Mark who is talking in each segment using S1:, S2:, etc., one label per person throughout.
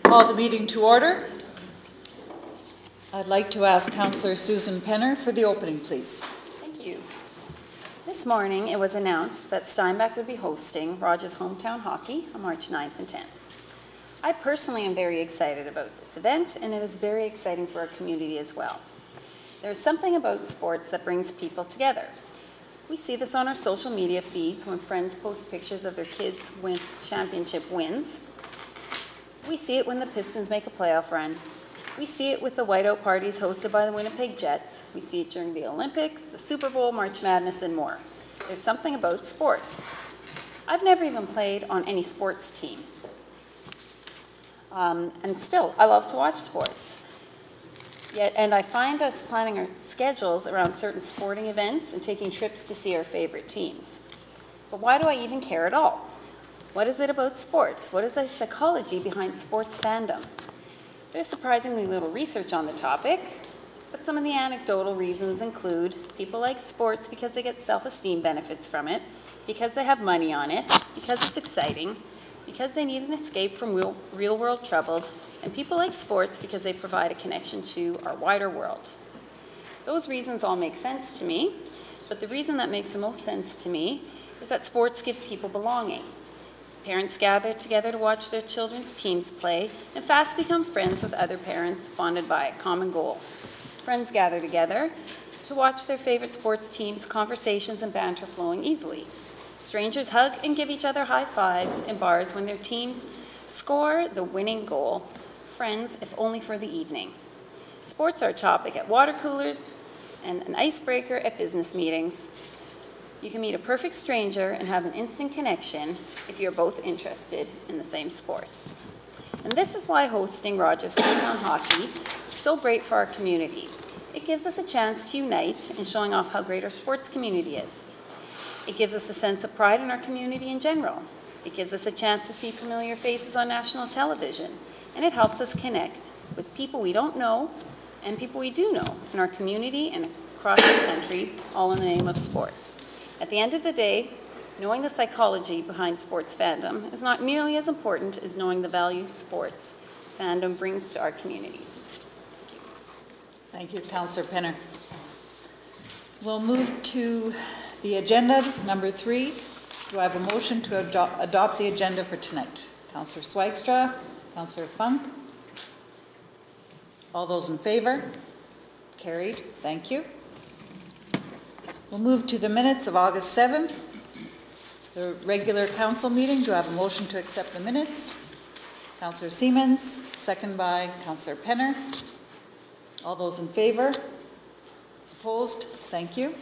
S1: Call the meeting to order. I'd like to ask Councillor Susan Penner for the opening, please.
S2: Thank you. This morning it was announced that Steinbach would be hosting Rogers Hometown Hockey on March 9th and 10th. I personally am very excited about this event, and it is very exciting for our community as well. There's something about sports that brings people together. We see this on our social media feeds when friends post pictures of their kids' championship wins. We see it when the Pistons make a playoff run. We see it with the whiteout parties hosted by the Winnipeg Jets. We see it during the Olympics, the Super Bowl, March Madness, and more. There's something about sports. I've never even played on any sports team. And still, I love to watch sports. And I find us planning our schedules around certain sporting events and taking trips to see our favorite teams. But why do I even care at all? What is it about sports? What is the psychology behind sports fandom? There's surprisingly little research on the topic, but some of the anecdotal reasons include people like sports because they get self-esteem benefits from it, because they have money on it, because it's exciting, because they need an escape from real-world troubles, and people like sports because they provide a connection to our wider world. Those reasons all make sense to me, but the reason that makes the most sense to me is that sports give people belonging. Parents gather together to watch their children's teams play and fast become friends with other parents bonded by a common goal. Friends gather together to watch their favorite sports teams, conversations and banter flowing easily. Strangers hug and give each other high fives in bars when their teams score the winning goal. Friends, if only for the evening. Sports are a topic at water coolers and an icebreaker at business meetings. You can meet a perfect stranger and have an instant connection if you're both interested in the same sport. And this is why hosting Rogers Hometown Hockey is so great for our community. It gives us a chance to unite in showing off how great our sports community is. It gives us a sense of pride in our community in general. It gives us a chance to see familiar faces on national television. And it helps us connect with people we don't know and people we do know in our community and across the country, all in the name of sports. At the end of the day, knowing the psychology behind sports fandom is not nearly as important as knowing the value sports fandom brings to our communities.
S1: Thank you, Councillor Penner. We'll move to the agenda, number 3. Do I have a motion to adopt the agenda for tonight? Councillor Swigstra, Councillor Funk. All those in favor? Carried. Thank you. We'll move to the minutes of August 7th, the regular council meeting. Do I have a motion to accept the minutes? Councillor Siemens, second by Councillor Penner. All those in favor? Opposed? Thank you.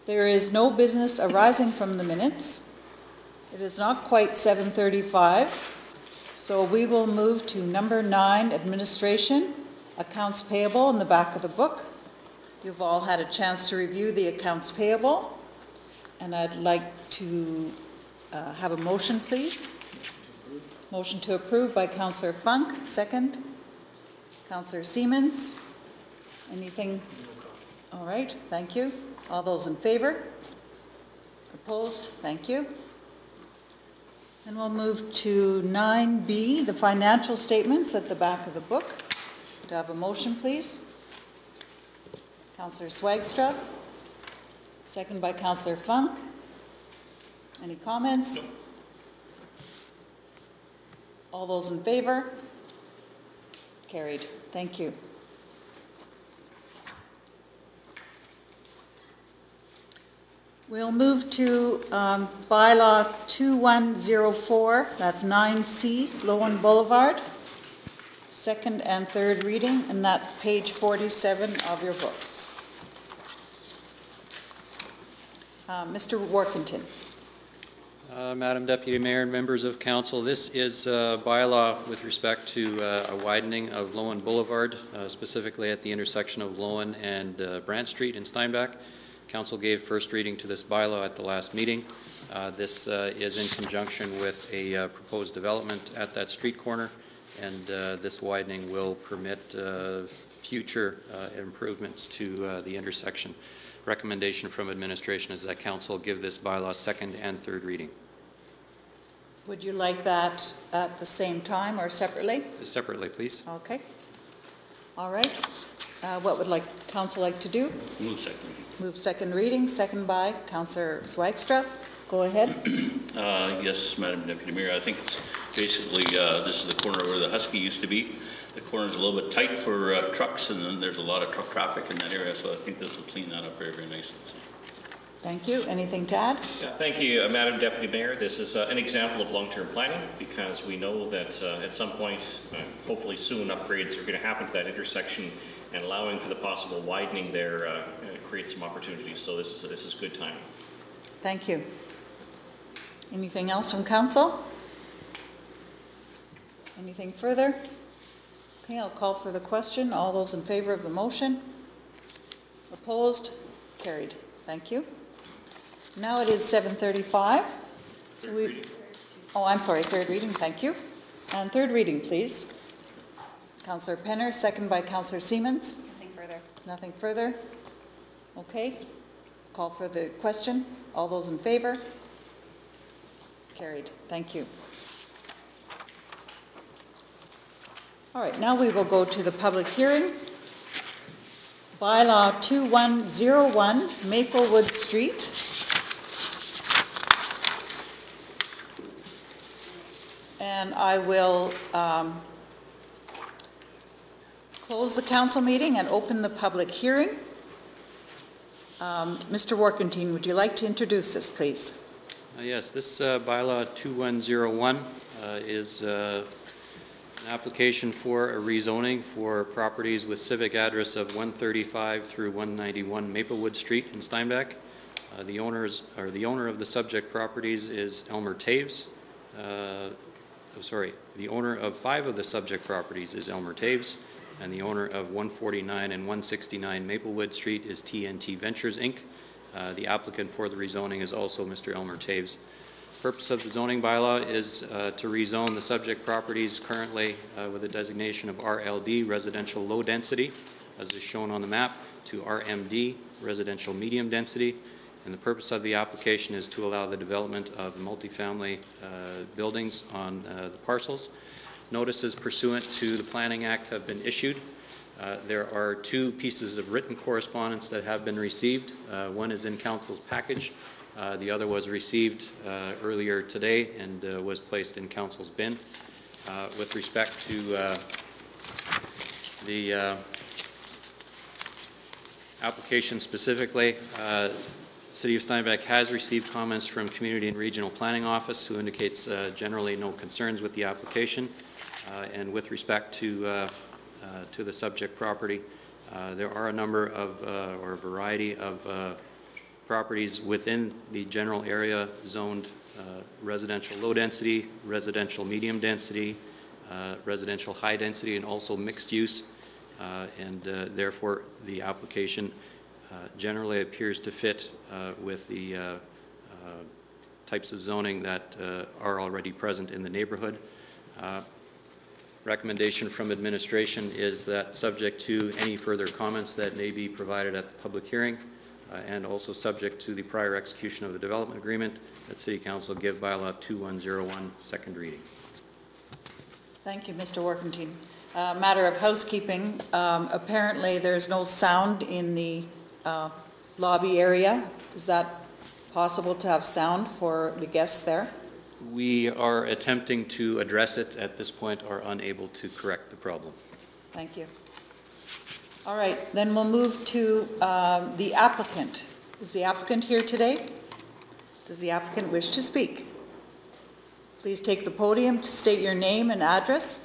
S1: There is no business arising from the minutes. It is not quite 7:35, so we will move to number 9, administration, accounts payable in the back of the book. You've all had a chance to review the accounts payable, and I'd like to have a motion, please. Motion to approve by Councillor Funk, second. Councillor Siemens. Anything? All right, thank you. All those in favor? Opposed? Thank you. And we'll move to 9B, the financial statements at the back of the book. Do I have a motion, please? Councillor Swigstra, second by Councillor Funk. Any comments? All those in favor? Carried. Thank you. We'll move to bylaw 2104, that's 9C, Loewen Boulevard. Second and third reading, and that's page 47 of your books. Mr. Workington.
S3: Madam Deputy Mayor and members of council, this is a bylaw with respect to a widening of Loewen Boulevard, specifically at the intersection of Loewen and Brant Street in Steinbach. Council gave first reading to this bylaw at the last meeting. This is in conjunction with a proposed development at that street corner, and this widening will permit future improvements to the intersection. Recommendation from administration is that council give this bylaw second and third reading.
S1: Would you like that at the same time or separately?
S3: Separately, please.
S1: Okay. All right. What would council like to do?
S4: Move second reading.
S1: Move second reading, second by Councillor Swagstra. Go ahead.
S4: Yes, Madam Deputy Mayor, I think it's basically, this is the corner where the Husky used to be. The corner's a little bit tight for trucks, and then there's a lot of truck traffic in that area, so I think this will clean that up very, very nicely.
S1: Thank you. Anything to add?
S5: Yeah, thank you, Madam Deputy Mayor. This is an example of long-term planning, because we know that at some point, hopefully soon, upgrades are going to happen to that intersection, and allowing for the possible widening there creates some opportunities. So this is good timing.
S1: Thank you. Anything else from council? Anything further? Okay, I'll call for the question. All those in favor of the motion? Opposed? Carried. Thank you. Now it is 7:35. So I'm sorry, third reading, thank you. And third reading, please. Councillor Penner, second by Councillor Siemens.
S2: Nothing further.
S1: Nothing further? Okay. Call for the question. All those in favor? Carried. Thank you. All right, now we will go to the public hearing. Bylaw 2101, Maplewood Street. And I will close the council meeting and open the public hearing. Mr. Warkentine, would you like to introduce this, please?
S3: Yes, this bylaw 2101 is an application for a rezoning for properties with civic address of 135 through 191 Maplewood Street in Steinbach. The owner of the subject properties is Elmer Taves. The owner of 5 of the subject properties is Elmer Taves, and the owner of 149 and 169 Maplewood Street is TNT Ventures, Inc. The applicant for the rezoning is also Mr. Elmer Taves. Purpose of the zoning bylaw is to rezone the subject properties currently with a designation of RLD, residential low density, as is shown on the map, to RMD, residential medium density. And the purpose of the application is to allow the development of multifamily buildings on the parcels. Notices pursuant to the Planning Act have been issued. There are 2 pieces of written correspondence that have been received. One is in Council's package. The other was received earlier today and was placed in Council's bin. With respect to the application specifically, City of Steinbach has received comments from Community and Regional Planning Office, who indicates generally no concerns with the application. And with respect to the subject property, there are a number of or a variety of properties within the general area zoned residential low density, residential medium density, residential high density, and also mixed use. And therefore the application generally appears to fit with the types of zoning that are already present in the neighborhood. Recommendation from administration is that, subject to any further comments that may be provided at the public hearing, and also subject to the prior execution of the development agreement, that City Council give bylaw 2101 second reading.
S1: Thank you, Mr. Warkentine. Matter of housekeeping, apparently there's no sound in the lobby area. Is that possible to have sound for the guests there?
S3: We are attempting to address it. At this point, are unable to correct the problem.
S1: Thank you. All right, then we'll move to the applicant. Is the applicant here today? Does the applicant wish to speak? Please take the podium to state your name and address.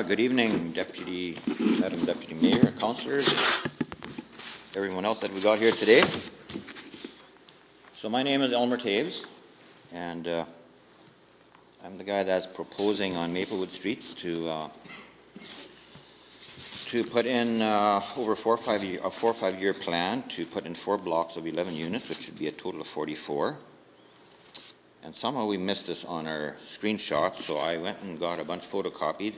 S6: Good evening, Madam Deputy Mayor, councillors, everyone else that we got here today. So my name is Elmer Taves, and I'm the guy that's proposing on Maplewood Street to put in over a 4 or 5 year plan to put in 4 blocks of 11 units, which would be a total of 44. And somehow we missed this on our screenshots, so I went and got a bunch photocopied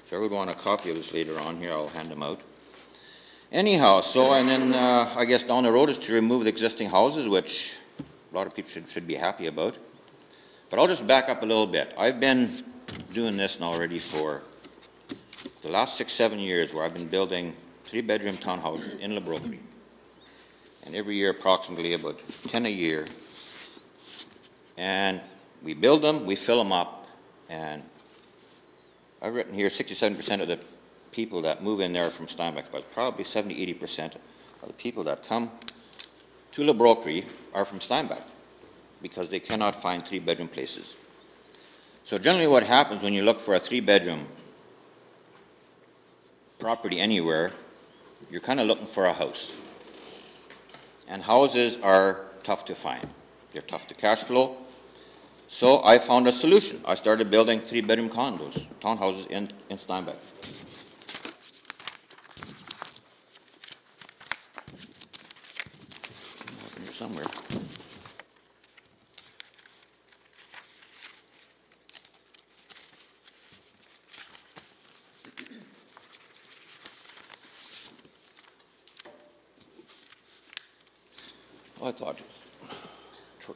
S6: So I would want a copy of this later on here. I'll hand them out. Anyhow, so and then I guess down the road is to remove the existing houses, which a lot of people should be happy about. But I'll just back up a little bit. I've been doing this now already for the last 6-7 years, where I've been building 3-bedroom townhouses in Lebrokery. And every year approximately about 10 a year. And we build them, we fill them up, and I've written here 67% of the people that move in there are from Steinbach, but probably 70-80% of the people that come to Lebrokery are from Steinbach because they cannot find 3-bedroom places. So generally what happens when you look for a 3-bedroom property anywhere, you're kind of looking for a house. And houses are tough to find. They're tough to cash flow. So I found a solution. I started building 3-bedroom condos, townhouses in Steinbach. Here somewhere. I thought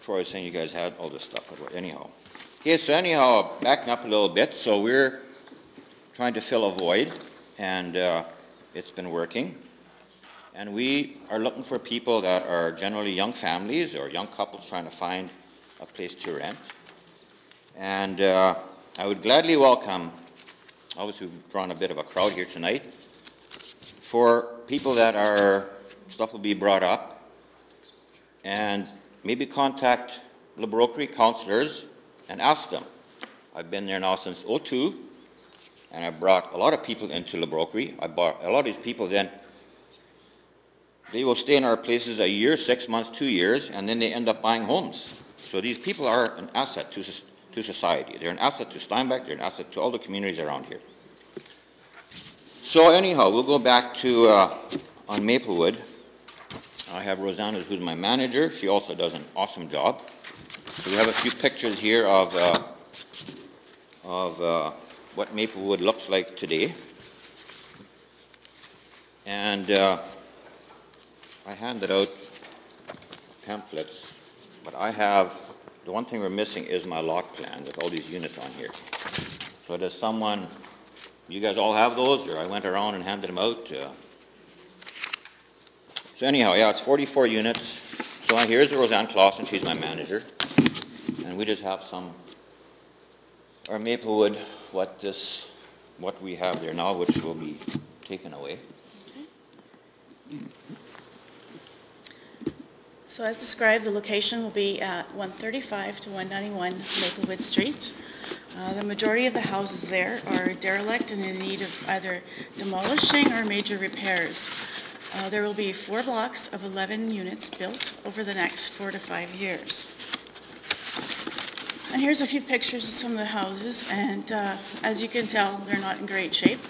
S6: Troy was saying you guys had all this stuff, but anyhow. Okay, so anyhow, backing up a little bit, so we're trying to fill a void, and it's been working. And we are looking for people that are generally young families or young couples trying to find a place to rent. And I would gladly welcome, obviously we've drawn a bit of a crowd here tonight, for people that are, stuff will be brought up, and maybe contact Lebrokery councillors and ask them. I've been there now since '02, and I brought a lot of people into Lebrokery. I brought a lot of these people then, they will stay in our places a year, 6 months, 2 years, and then they end up buying homes. So these people are an asset to society. They're an asset to Steinbach, they're an asset to all the communities around here. So anyhow, we'll go back to on Maplewood. I have Rosanna, who's my manager. She also does an awesome job. So we have a few pictures here of what Maplewood looks like today. And I handed out pamphlets, but I have, the one thing we're missing is my lot plan with all these units on here. So does someone, you guys all have those, or I went around and handed them out? So anyhow, yeah, it's 44 units. So here's Roseanne Clausen, she's my manager. And we just have some, our Maplewood, what we have there now, which will be taken away.
S7: So as described, the location will be at 135 to 191 Maplewood Street. The majority of the houses there are derelict and in need of either demolishing or major repairs. There will be 4 blocks of 11 units built over the next 4 to 5 years. And here's a few pictures of some of the houses, and as you can tell, they're not in great shape.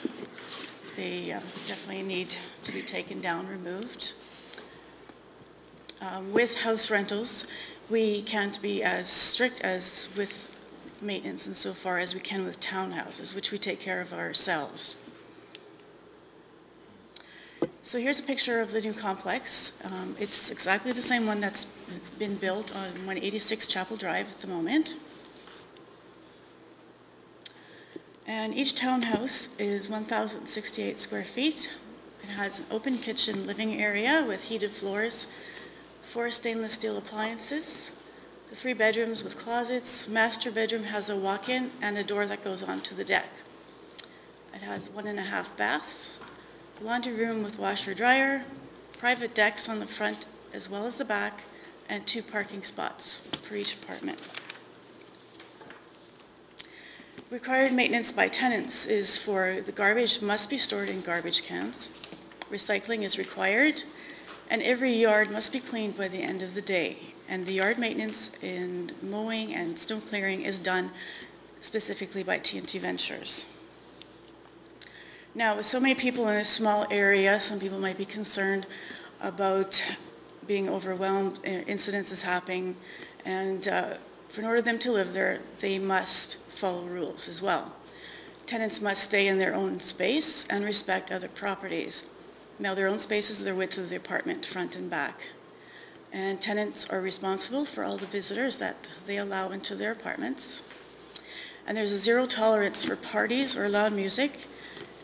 S7: They definitely need to be taken down, removed. With house rentals, we can't be as strict as with maintenance and so far as we can with townhouses, which we take care of ourselves. So here's a picture of the new complex. It's exactly the same one that's been built on 186 Chapel Drive at the moment. And each townhouse is 1,068 square feet. It has an open kitchen living area with heated floors, 4 stainless steel appliances, the 3 bedrooms with closets. Master bedroom has a walk-in and a door that goes onto the deck. It has 1.5 baths, laundry room with washer dryer, private decks on the front as well as the back, and 2 parking spots for each apartment. Required maintenance by tenants is for the garbage must be stored in garbage cans. Recycling is required, and every yard must be cleaned by the end of the day. And the yard maintenance in mowing and snow clearing is done specifically by T&T Ventures. Now, with so many people in a small area, some people might be concerned about being overwhelmed, incidences happening, and in order for them to live there, they must follow rules as well. Tenants must stay in their own space and respect other properties. Now, their own space is the width of the apartment, front and back. And tenants are responsible for all the visitors that they allow into their apartments. And there's a zero tolerance for parties or loud music,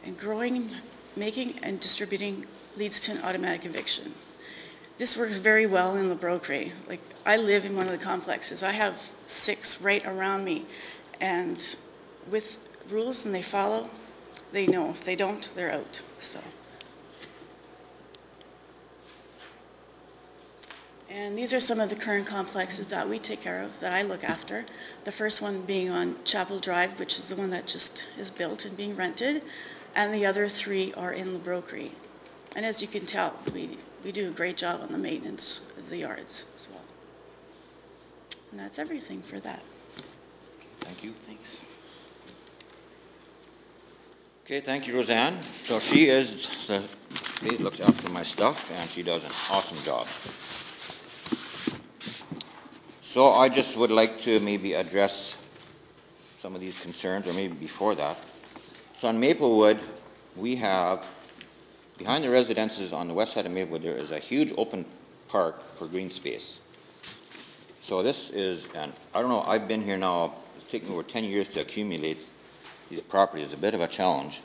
S7: and growing, making, and distributing leads to an automatic eviction. This works very well in LeBrokery. Like, I live in one of the complexes. I have 6 right around me, and with rules and they follow, they know. If they don't, they're out. So. And these are some of the current complexes that we take care of, that I look after. The first one being on Chapel Drive, which is the one that just is built and being rented, and the other 3 are in LeBrokery. And as you can tell, we do a great job on the maintenance of the yards as well. And that's everything for that.
S6: Thank you.
S7: Thanks.
S6: Okay, thank you, Roseanne. So she is the lady that looks after my stuff, and she does an awesome job. So I just would like to maybe address some of these concerns, or maybe before that. So on Maplewood, we have, behind the residences on the west side of Maplewood, there is a huge open park for green space. So this is, and I don't know, I've been here now, it's taken over 10 years to accumulate these properties. It's a bit of a challenge.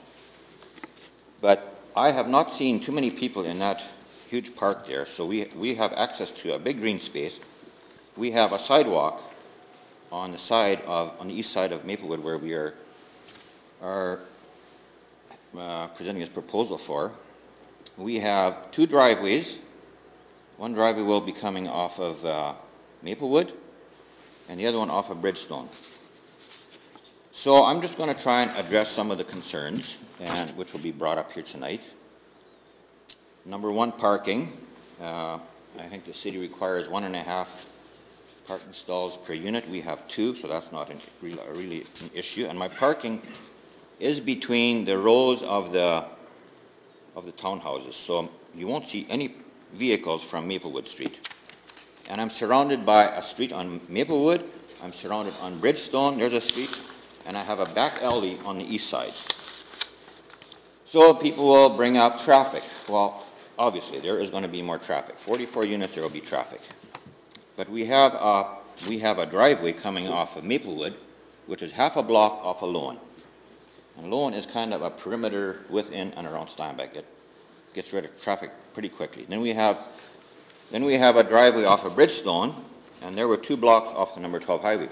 S6: But I have not seen too many people in that huge park there. So we have access to a big green space. We have a sidewalk on the east side of Maplewood, where we are presenting this proposal for. We have 2 driveways. One driveway will be coming off of Maplewood, and the other one off of Bridgestone. So I'm just going to try and address some of the concerns, which will be brought up here tonight. Number 1, parking. I think the city requires 1.5 parking stalls per unit. We have 2, so that's not really an issue. And my parking is between the rows of the townhouses, so you won't see any vehicles from Maplewood Street. And I'm surrounded by a street on Maplewood. I'm surrounded on Bridgestone. There's a street, and I have a back alley on the east side. So people will bring up traffic. Well, obviously there is going to be more traffic. 44 units, there will be traffic. But we have a driveway coming off of Maplewood, which is half a block off of Loewen. And Loewen is kind of a perimeter within and around Steinbach. It gets rid of traffic pretty quickly. Then we have a driveway off of Bridgestone, and there were 2 blocks off the number 12 highway.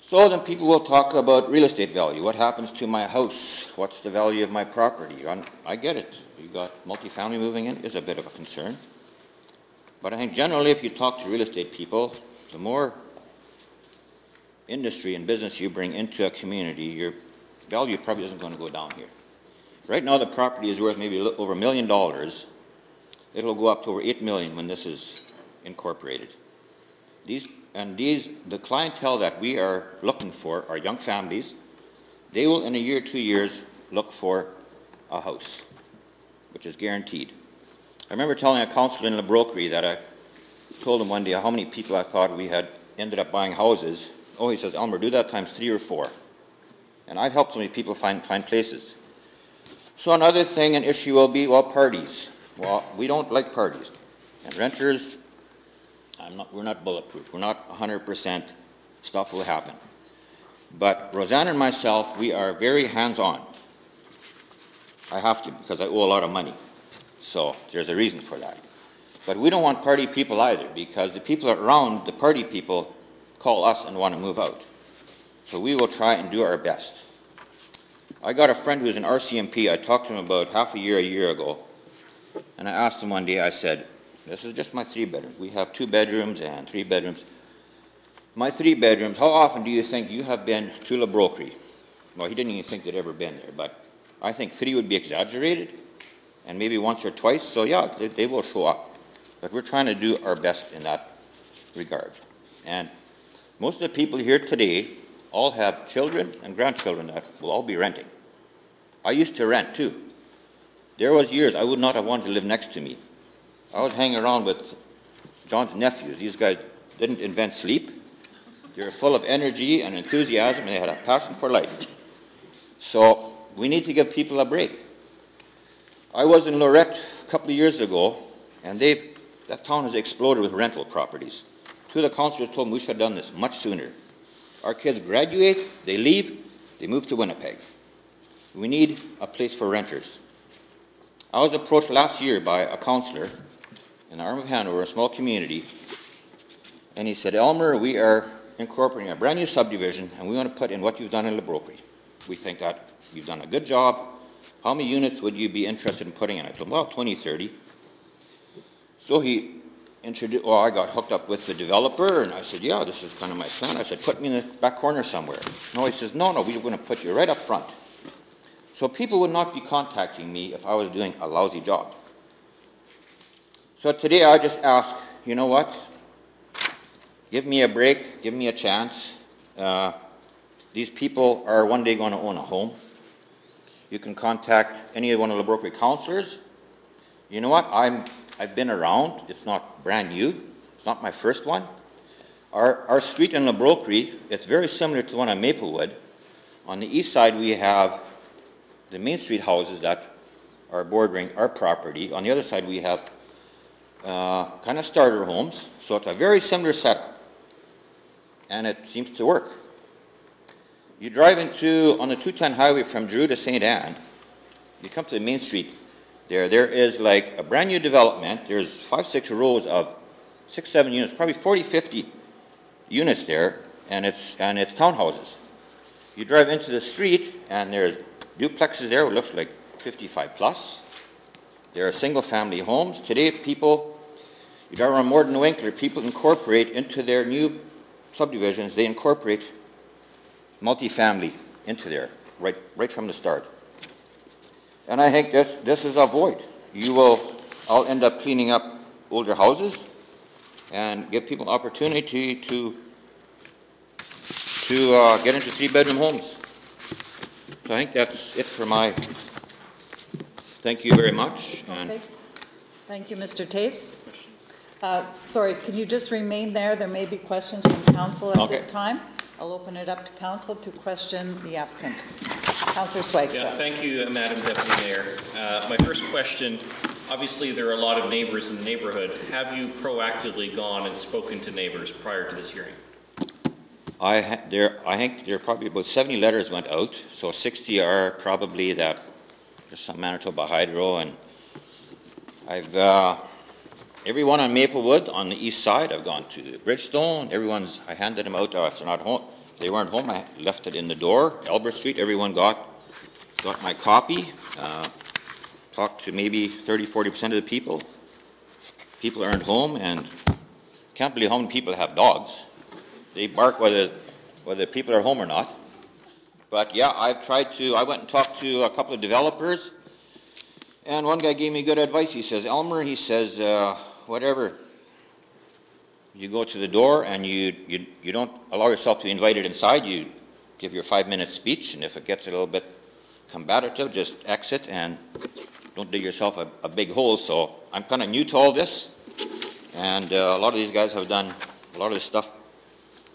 S6: So then people will talk about real estate value. What happens to my house? What's the value of my property? I get it. You got multifamily moving in is a bit of a concern. But I think generally if you talk to real estate people, the more industry and business you bring into a community, your value probably isn't going to go down here. Right now the property is worth maybe over $1 million. It'll go up to over $8 million when this is incorporated. The clientele that we are looking for are young families. They will, in a year, 2 years, look for a house, which is guaranteed. I remember telling a councillor in LeBrokery that I told him one day how many people I thought we had ended up buying houses. Oh, he says, Elmer, do that times 3 or 4. And I've helped so many people find places. So another thing, an issue will be, well, parties. Well, we don't like parties. And renters, we're not bulletproof. We're not 100% stuff will happen. But Roseanne and myself, we are very hands-on. I have to, because I owe a lot of money. So there's a reason for that. But we don't want party people either, because the people around the party people call us and want to move out. So we will try and do our best. I got a friend who's an RCMP. I talked to him about a year ago. And I asked him one day, I said, this is just my 3 bedrooms. We have 2 bedrooms and 3 bedrooms. My 3 bedrooms, how often do you think you have been to LeBrokery? Well, he didn't even think they'd ever been there, but I think 3 would be exaggerated, and maybe once or twice. So yeah, they will show up. But we're trying to do our best in that regard. And most of the people here today all have children and grandchildren that will all be renting. I used to rent too. There was years I would not have wanted to live next to me. I was hanging around with John's nephews. These guys didn't invent sleep. They're full of energy and enthusiasm, and they had a passion for life. So we need to give people a break. I was in Lorette a couple of years ago, and that town has exploded with rental properties. Two of the councillors told me we should have done this much sooner. Our kids graduate, they leave, they move to Winnipeg. We need a place for renters. I was approached last year by a councillor in the Arm of Hanover, a small community, and he said, Elmer, we are incorporating a brand new subdivision, and we want to put in what you've done in Lebrokery. We think that you've done a good job. How many units would you be interested in putting in? I told him, well, 20, 30. So he introduced, well, I got hooked up with the developer, and I said, yeah, this is kind of my plan. I said, put me in the back corner somewhere. No, he says, no, we're going to put you right up front. So people would not be contacting me if I was doing a lousy job. So today I just ask, you know what? Give me a break, give me a chance. These people are one day going to own a home. You can contact any one of the Lebrokery councillors. You know what? I've been around. It's not brand new. It's not my first one. Our street in Lebrokery, it's very similar to the one on Maplewood. On the east side, we have the Main Street houses that are bordering our property. On the other side, we have kind of starter homes. So it's a very similar setup. And it seems to work. You drive on the 210 highway from Drew to St. Anne, you come to the Main Street, there is like a brand new development. There's 5, 6 rows of 6, 7 units, probably 40, 50 units there, and it's townhouses. You drive into the street, and there's duplexes there, it looks like 55 plus. There are single family homes. Today, people, you drive around Morden Winkler, people incorporate into their new subdivisions, they incorporate multifamily into there, right from the start. And I think this is a void. I'll end up cleaning up older houses and give people an opportunity to get into 3-bedroom homes. So I think that's it for my, thank you very much.
S1: Okay. Thank you, Mr. Taves. Sorry, can you just remain there? There may be questions from council at this time. I'll open it up to council to question the applicant. Councillor Swagstad.
S5: Yeah, thank you, Madam Deputy Mayor. My first question, obviously there are a lot of neighbors in the neighborhood. Have you proactively gone and spoken to neighbors prior to this hearing?
S6: I think there are probably about 70 letters went out, so 60 are probably that there's some Manitoba Hydro, and I've everyone on Maplewood on the east side, I've gone to Bridgestone. I handed them out if they're not home. If they weren't home, I left it in the door. Albert Street, everyone got my copy. Talked to maybe 30–40% of the people. People aren't home, and can't believe how many people have dogs. They bark whether people are home or not. But yeah, I went and talked to a couple of developers, and one guy gave me good advice. He says, Elmer, he says, whatever, you go to the door and you don't allow yourself to be invited inside. You give your 5-minute speech, and if it gets a little bit combative, just exit and don't dig yourself a big hole. So I'm kind of new to all this, and a lot of these guys have done a lot of this stuff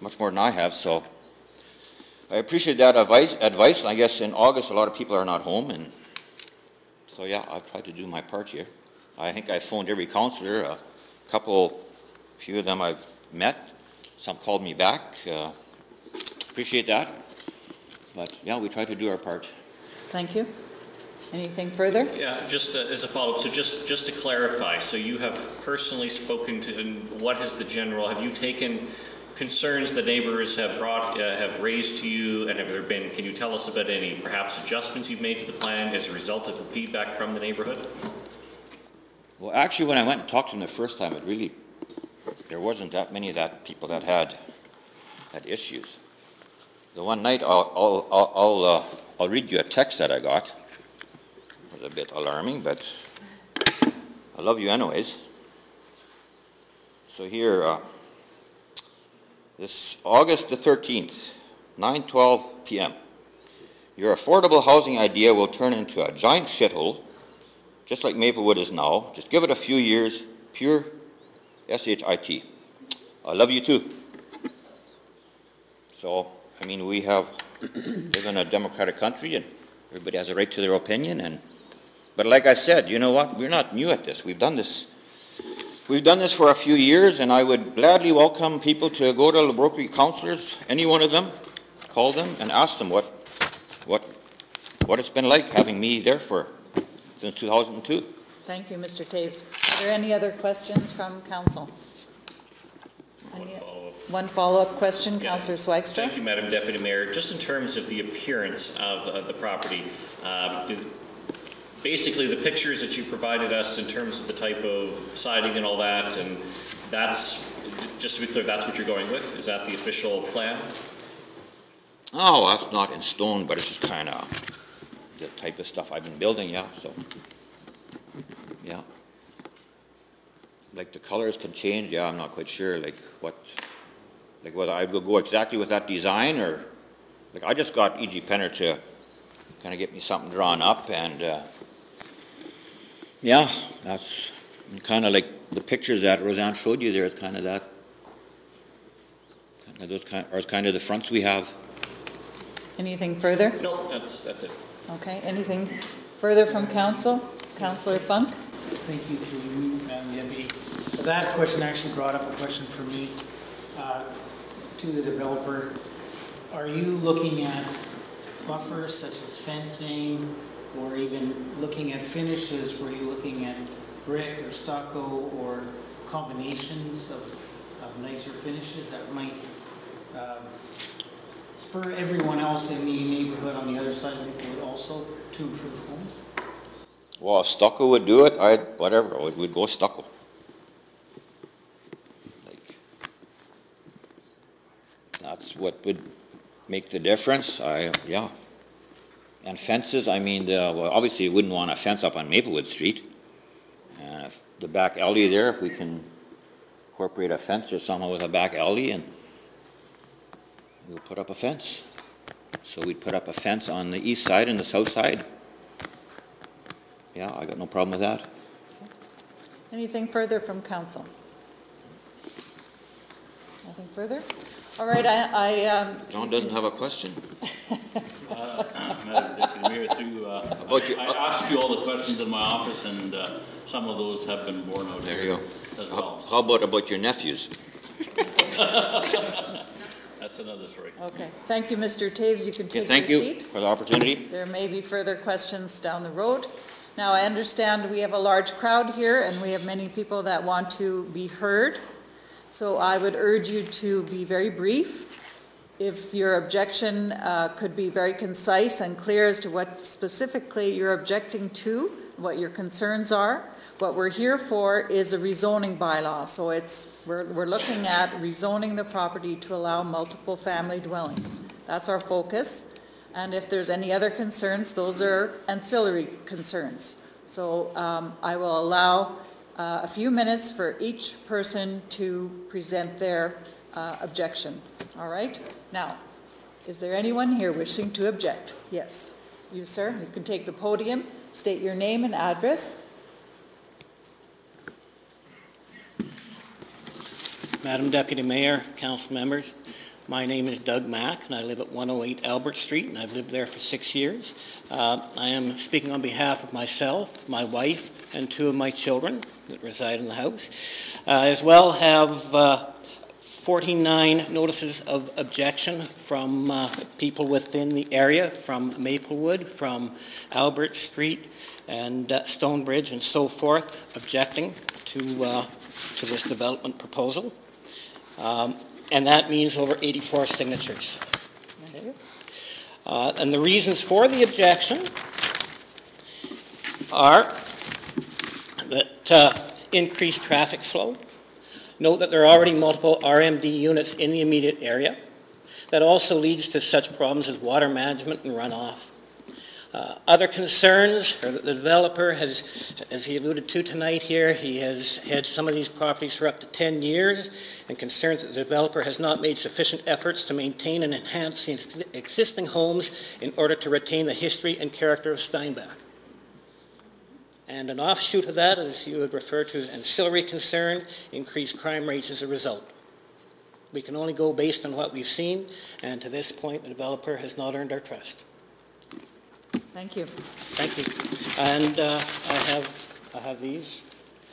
S6: much more than I have, so I appreciate that advice. I guess in August a lot of people are not home, and so yeah, I've tried to do my part here. I think I phoned every councillor, few of them I've met, some called me back, appreciate that, but yeah, we try to do our part.
S1: Thank you. Anything further?
S5: Yeah, just as a follow-up, so just to clarify, so you have personally spoken to, and what is the general, have you taken concerns the neighbors have raised to you, and have there been, can you tell us about any perhaps adjustments you've made to the plan as a result of the feedback from the neighborhood?
S6: Well, actually, when I went and talked to them the first time, there wasn't that many people that had issues. The one night, I'll read you a text that I got. It was a bit alarming, but I love you anyways. So here, this August the 13th, 9:12 p.m. Your affordable housing idea will turn into a giant shithole, just like Maplewood is now. Just give it a few years, pure SHIT. I love you too. So, I mean, we live in a democratic country, and everybody has a right to their opinion, but like I said, you know what, we're not new at this. We've done this for a few years, and I would gladly welcome people to go to the Brook councillors, any one of them, call them and ask them what it's been like having me there since 2002.
S1: Thank you, Mr. Taves. Are there any other questions from council? One follow-up question,
S5: Yeah.
S1: Councillor Swykstra.
S5: Thank you, Madam Deputy Mayor. Just in terms of the appearance of the property, basically the pictures that you provided us in terms of the type of siding and all that, and that's, just to be clear, that's what you're going with? Is that the official plan?
S6: Oh, that's not in stone, but it's just kind of the type of stuff I've been building, yeah, so, yeah. Like the colors can change, yeah, I'm not quite sure, whether I will go exactly with that design, or, like, I just got E.G. Penner to kind of get me something drawn up, and, yeah, that's kind of like the pictures that Roseanne showed you there, it's kind of that, it's kind of the fronts we have.
S1: Anything further?
S5: No, that's it.
S1: Okay, anything further from council? Councillor Funk?
S8: Thank you through you, Madam Deputy. That question actually brought up a question for me to the developer. Are you looking at buffers such as fencing, or even looking at finishes? Were you looking at brick or stucco, or combinations of nicer finishes that might spur everyone else in the neighborhood on the other side of Maplewood also to improve homes?
S6: Well, if stucco would do it, we'd go stucco. Like, that's what would make the difference, yeah. And fences, I mean, well, obviously you wouldn't want a fence up on Maplewood Street. The back alley there, if we can incorporate a fence or somehow with a back alley, and we'll put up a fence. So we'd put up a fence on the east side and the south side. Yeah, I got no problem with that.
S1: Anything further from council? Nothing further? All right,
S6: John doesn't have a question.
S4: Madam Deputy Mayor, I asked you all the questions in my office, and some of those have been borne out
S6: There
S4: here
S6: you go.
S4: as well.
S6: How about your nephews?
S4: That's another story.
S1: okay. Thank you, Mr. Taves. You can take
S6: Thank
S1: your
S6: you
S1: seat.
S6: for the opportunity.
S1: There may be further questions down the road. Now, I understand we have a large crowd here, and we have many people that want to be heard. So I would urge you to be very brief. If your objection could be very concise and clear as to what specifically you're objecting to, what your concerns are. What we're here for is a rezoning bylaw. So we're looking at rezoning the property to allow multiple family dwellings. That's our focus. And if there's any other concerns, those are ancillary concerns. So I will allow a few minutes for each person to present their objection. All right? Now, is there anyone here wishing to object? Yes. You, sir. You can take the podium, state your name and address.
S8: Madam Deputy Mayor, council members, my name is Doug Mack, and I live at 108 Albert Street, and I've lived there for 6 years. I am speaking on behalf of myself, my wife, and 2 of my children that reside in the house. As well have 49 notices of objection from people within the area, from Maplewood, from Albert Street, and Stonebridge, and so forth, objecting to this development proposal. And that means over 84 signatures. And the reasons for the objection are that increased traffic flow. Note that there are already multiple RMD units in the immediate area. That also leads to such problems as water management and runoff. Other concerns are that the developer has, as he alluded to tonight here, he has had some of these properties for up to 10 years, and concerns that the developer has not made sufficient efforts to maintain and enhance the existing homes in order to retain the history and character of Steinbach. And an offshoot of that, as you would refer to as ancillary concern, increased crime rates as a result. We can only go based on what we've seen, and to this point, the developer has not earned our trust.
S1: Thank you.
S8: Thank you. And I have these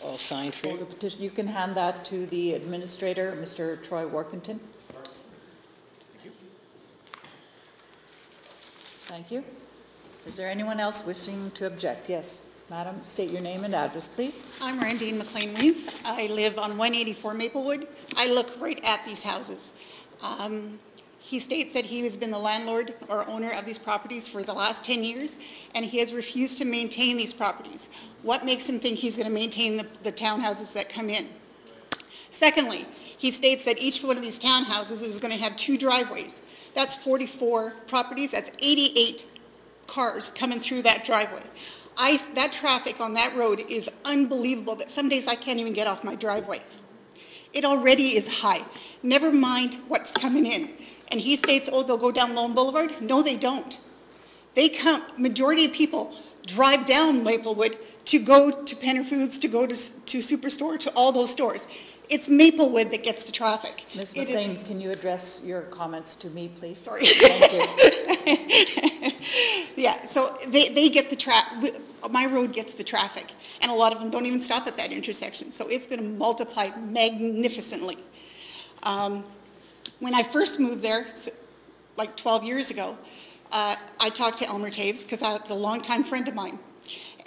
S8: all signed for
S1: For the
S8: you.
S1: petition, you can hand that to the administrator, Mr. Troy Workington. Thank you. Is there anyone else wishing to object? Yes, madam, state your name and address, please.
S9: I'm Randine McLean-Weens. I live on 184 Maplewood. I look right at these houses. He states that he has been the landlord or owner of these properties for the last 10 years, and he has refused to maintain these properties. What makes him think he's going to maintain the townhouses that come in? Secondly, he states that each one of these townhouses is going to have 2 driveways. That's 44 properties. That's 88 cars coming through that driveway. That traffic on that road is unbelievable that some days I can't even get off my driveway. It already is high. Never mind what's coming in. And he states, oh, they'll go down Loewen Boulevard. No, they don't. They come, majority of people drive down Maplewood to go to Penner Foods, to go to Superstore, to all those stores. It's Maplewood that gets the traffic.
S1: Ms. McLean, can you address your comments to me, please?
S9: Sorry.
S1: Thank you.
S9: Yeah, so they get the traffic. My road gets the traffic, and a lot of them don't even stop at that intersection. So it's going to multiply magnificently. When I first moved there, like 12 years ago, I talked to Elmer Taves, because that's a longtime friend of mine,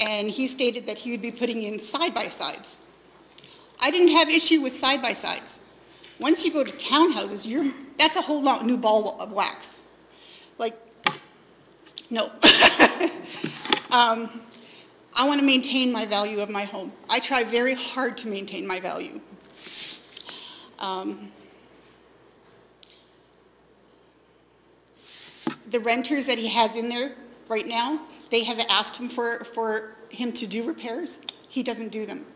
S9: and he stated that he would be putting in side-by-sides. I didn't have issue with side-by-sides. Once you go to townhouses, that's a whole new ball of wax. Like, no. I want to maintain my value of my home. I try very hard to maintain my value. The renters that he has in there right now, they have asked him for him to do repairs. He doesn't do them.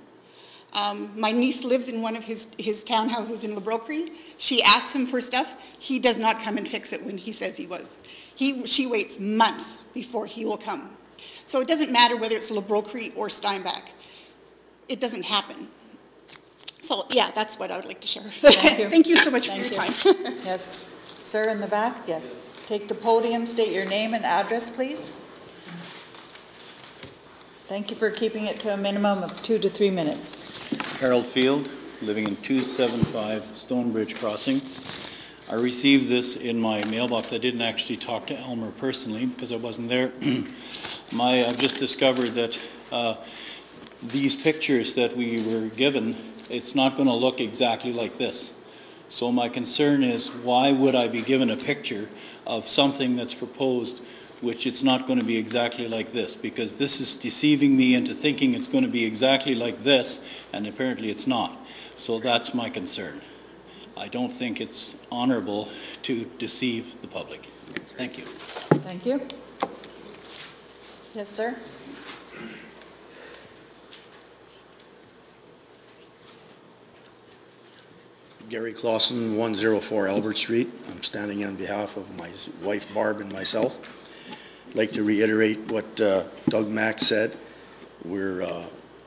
S9: My niece lives in one of his townhouses in Labroquerie. She asks him for stuff. He does not come and fix it when he says he was. She waits months before he will come. So it doesn't matter whether it's Labroquerie or Steinbach. It doesn't happen. So yeah, that's what I would like to share.
S1: Thank you.
S9: Thank you so much for your time.
S1: Yes. Sir in the back, yes. Take the podium, state your name and address, please. Thank you for keeping it to a minimum of 2 to 3 minutes.
S10: Harold Field, living in 275 Stonebridge Crossing. I received this in my mailbox. I didn't actually talk to Elmer personally because I wasn't there. I've just discovered that these pictures that we were given, it's not going to look exactly like this. So my concern is, why would I be given a picture of something that's proposed which it's not going to be exactly like this? Because this is deceiving me into thinking it's going to be exactly like this, and apparently it's not. So that's my concern. I don't think it's honorable to deceive the public. Thank you.
S1: Thank you. Yes, sir.
S11: Gary Clausen, 104 Albert Street. I'm standing on behalf of my wife Barb and myself. I'd like to reiterate what Doug Mack said. We're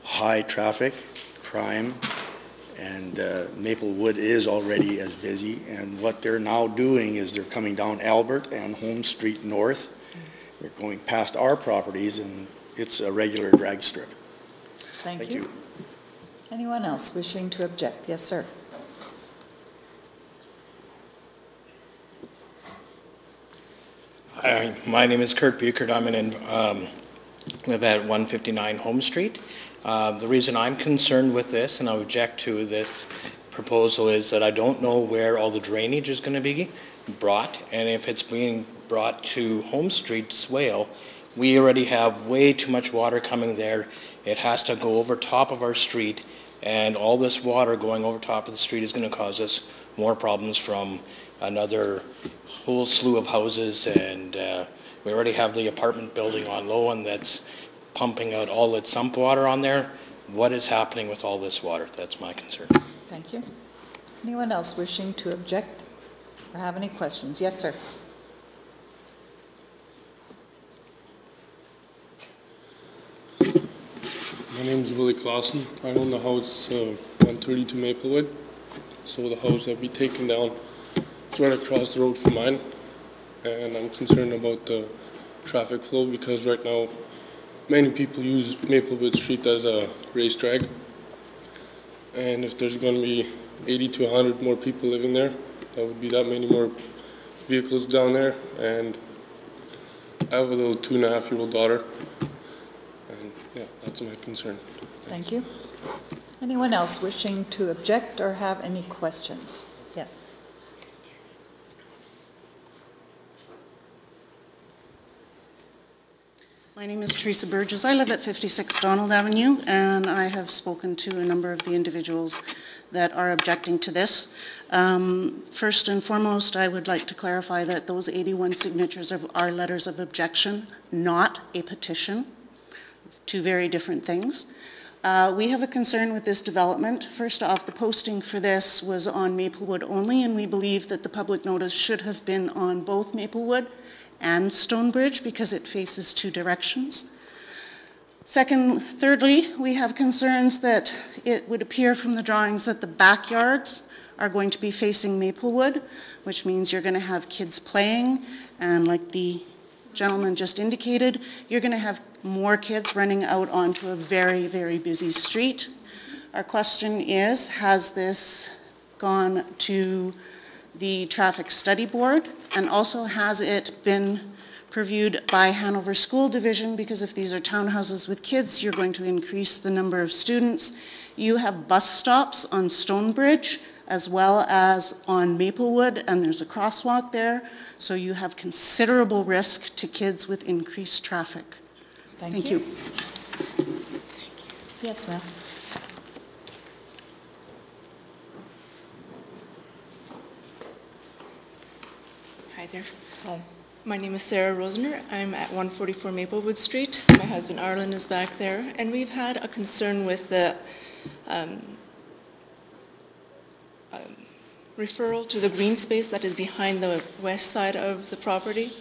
S11: high traffic, crime, and Maplewood is already as busy. And what they're now doing is they're coming down Albert and Holmes Street North. They're going past our properties, and it's a regular drag strip.
S1: Thank you. Anyone else wishing to object? Yes, sir.
S12: Hi, my name is Kurt Buchert. I'm live at 159 Holmes Street. The reason I'm concerned with this and I object to this proposal is that I don't know where all the drainage is going to be brought, and if it's being brought to Holmes Street, Swale, we already have way too much water coming there. It has to go over top of our street, and all this water going over top of the street is going to cause us more problems from another whole slew of houses, and we already have the apartment building on Loewen that's pumping out all its sump water on there. What is happening with all this water? That's my concern.
S1: Thank you. Anyone else wishing to object or have any questions? Yes, sir.
S13: My name is Willie Clausen. I own the house 132 Maplewood. So the house that be taken down is right across the road from mine, and I'm concerned about the traffic flow because right now many people use Maplewood Street as a racetrack, and if there's going to be 80 to 100 more people living there, that would be that many more vehicles down there. And I have a little 2.5-year-old daughter, and yeah, that's my concern.
S1: Thank you. Anyone else wishing to object or have any questions? Yes.
S7: My name is Teresa Burgess. I live at 56 Donald Avenue, and I have spoken to a number of the individuals that are objecting to this. First and foremost, I would like to clarify that those 81 signatures are letters of objection, not a petition. Two very different things. We have a concern with this development. First off, the posting for this was on Maplewood only, and we believe that the public notice should have been on both Maplewood and Stonebridge because it faces two directions. Thirdly, we have concerns that it would appear from the drawings that the backyards are going to be facing Maplewood, which means you're going to have kids playing, and like the gentleman just indicated, you're going to have more kids running out onto a very, very busy street. Our question is, has this gone to the Traffic Study Board, and also has it been previewed by Hanover School Division? Because if these are townhouses with kids, you're going to increase the number of students. You have bus stops on Stonebridge as well as on Maplewood, and there's a crosswalk there, so you have considerable risk to kids with increased traffic. Thank you.
S1: Yes, ma'am.
S14: Hi there.
S1: Hi.
S14: My name is Sarah Rosener. I'm at 144 Maplewood Street. My husband Arlen is back there, and we've had a concern with the referral to the green space that is behind the west side of the property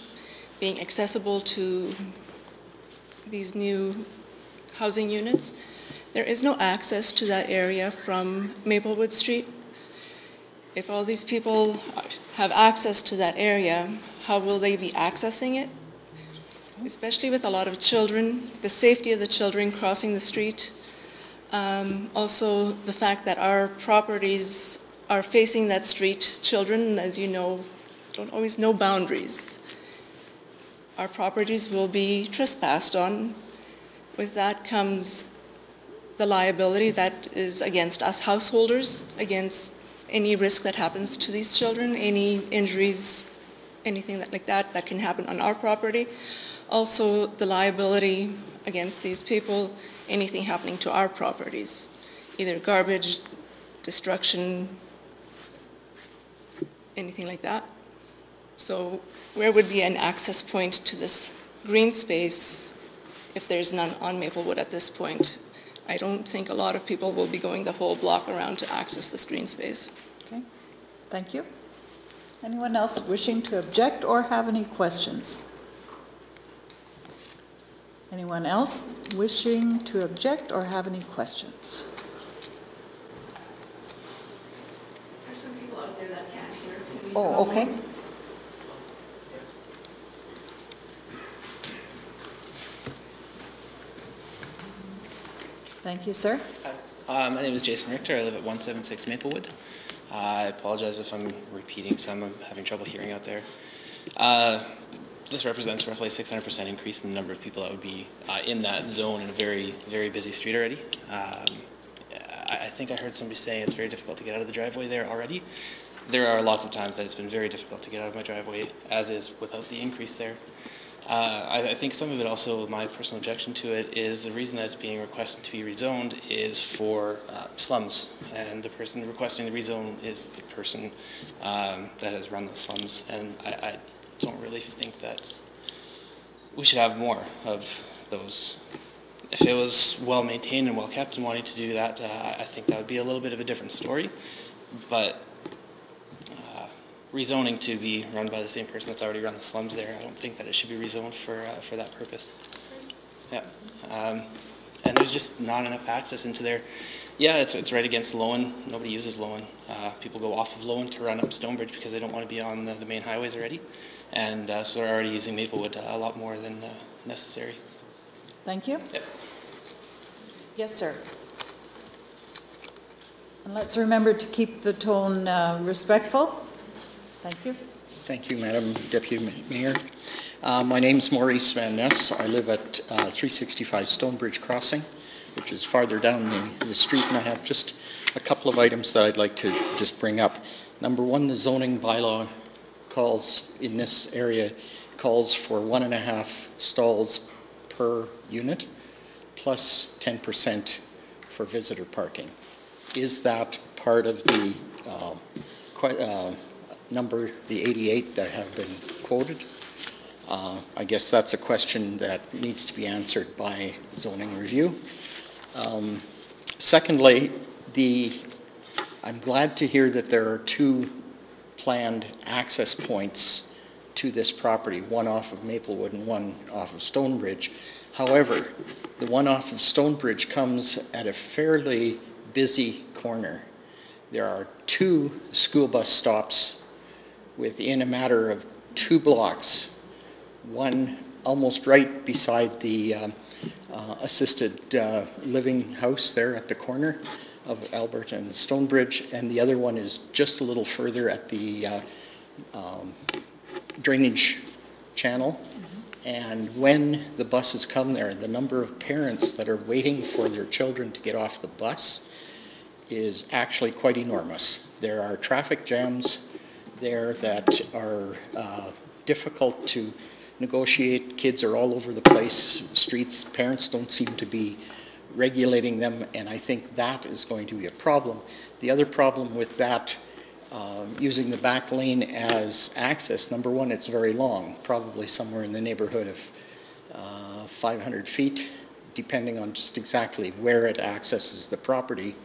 S14: being accessible to these new housing units. There is no access to that area from Maplewood Street. If all these people have access to that area, how will they be accessing it? Especially with a lot of children, the safety of the children crossing the street. Also, the fact that our properties are facing that street. Children, as you know, don't always know boundaries. Our properties will be trespassed on. With that comes the liability that is against us householders, against any risk that happens to these children, any injuries, anything like that can happen on our property. Also, the liability against these people, anything happening to our properties, either garbage, destruction, anything like that. So where would be an access point to this green space if there's none on Maplewood at this point? I don't think a lot of people will be going the whole block around to access this green space.
S1: Okay, thank you. Anyone else wishing to object or have any questions? Anyone else wishing to object or have any questions?
S14: There's some people out there that can't hear.
S1: Oh, okay. Thank you, sir.
S15: My name is Jason Richter. I live at 176 Maplewood. I apologize if I'm repeating some. I'm having trouble hearing out there. This represents roughly a 600% increase in the number of people that would be in that zone in a very, very busy street already. I think I heard somebody saying it's very difficult to get out of the driveway there already. There are lots of times that it's been very difficult to get out of my driveway, as is without the increase there. I think some of it also, my personal objection to it, is the reason that it's being requested to be rezoned is for slums, and the person requesting the rezone is the person that has run those slums, and I don't really think that we should have more of those. If it was well maintained and well kept and wanting to do that, I think that would be a little bit of a different story, but rezoning to be run by the same person that's already run the slums there, I don't think that it should be rezoned for that purpose. Yeah. and there's just not enough access into there. Yeah, it's right against Loewen. Nobody uses Loewen. People go off of Loewen to run up Stonebridge because they don't want to be on the main highways already. And so they're already using Maplewood a lot more than necessary.
S1: Thank you.
S15: Yep.
S1: Yes, sir. And let's remember to keep the tone respectful. Thank you.
S16: Thank you, Madam Deputy Mayor. My name's Maurice Van Ness. I live at 365 Stonebridge Crossing, which is farther down the street, and I have just a couple of items that I'd like to just bring up. Number one, the zoning bylaw calls in this area calls for 1.5 stalls per unit plus 10% for visitor parking. Is that part of the number, the 88 that have been quoted? I guess that's a question that needs to be answered by zoning review. Secondly, I'm glad to hear that there are 2 planned access points to this property, one off of Maplewood and one off of Stonebridge. However, the one off of Stonebridge comes at a fairly busy corner. There are 2 school bus stops within a matter of 2 blocks, one almost right beside the assisted living house there at the corner of Albert and Stonebridge, and the other one is just a little further at the drainage channel. And when the buses come there, the number of parents that are waiting for their children to get off the bus is actually quite enormous. There are traffic jams there that are difficult to negotiate. Kids are all over the place, streets. Parents don't seem to be regulating them, and I think that is going to be a problem. The other problem with that, using the back lane as access, number one, it's very long, probably somewhere in the neighborhood of 500 feet, depending on just exactly where it accesses the property.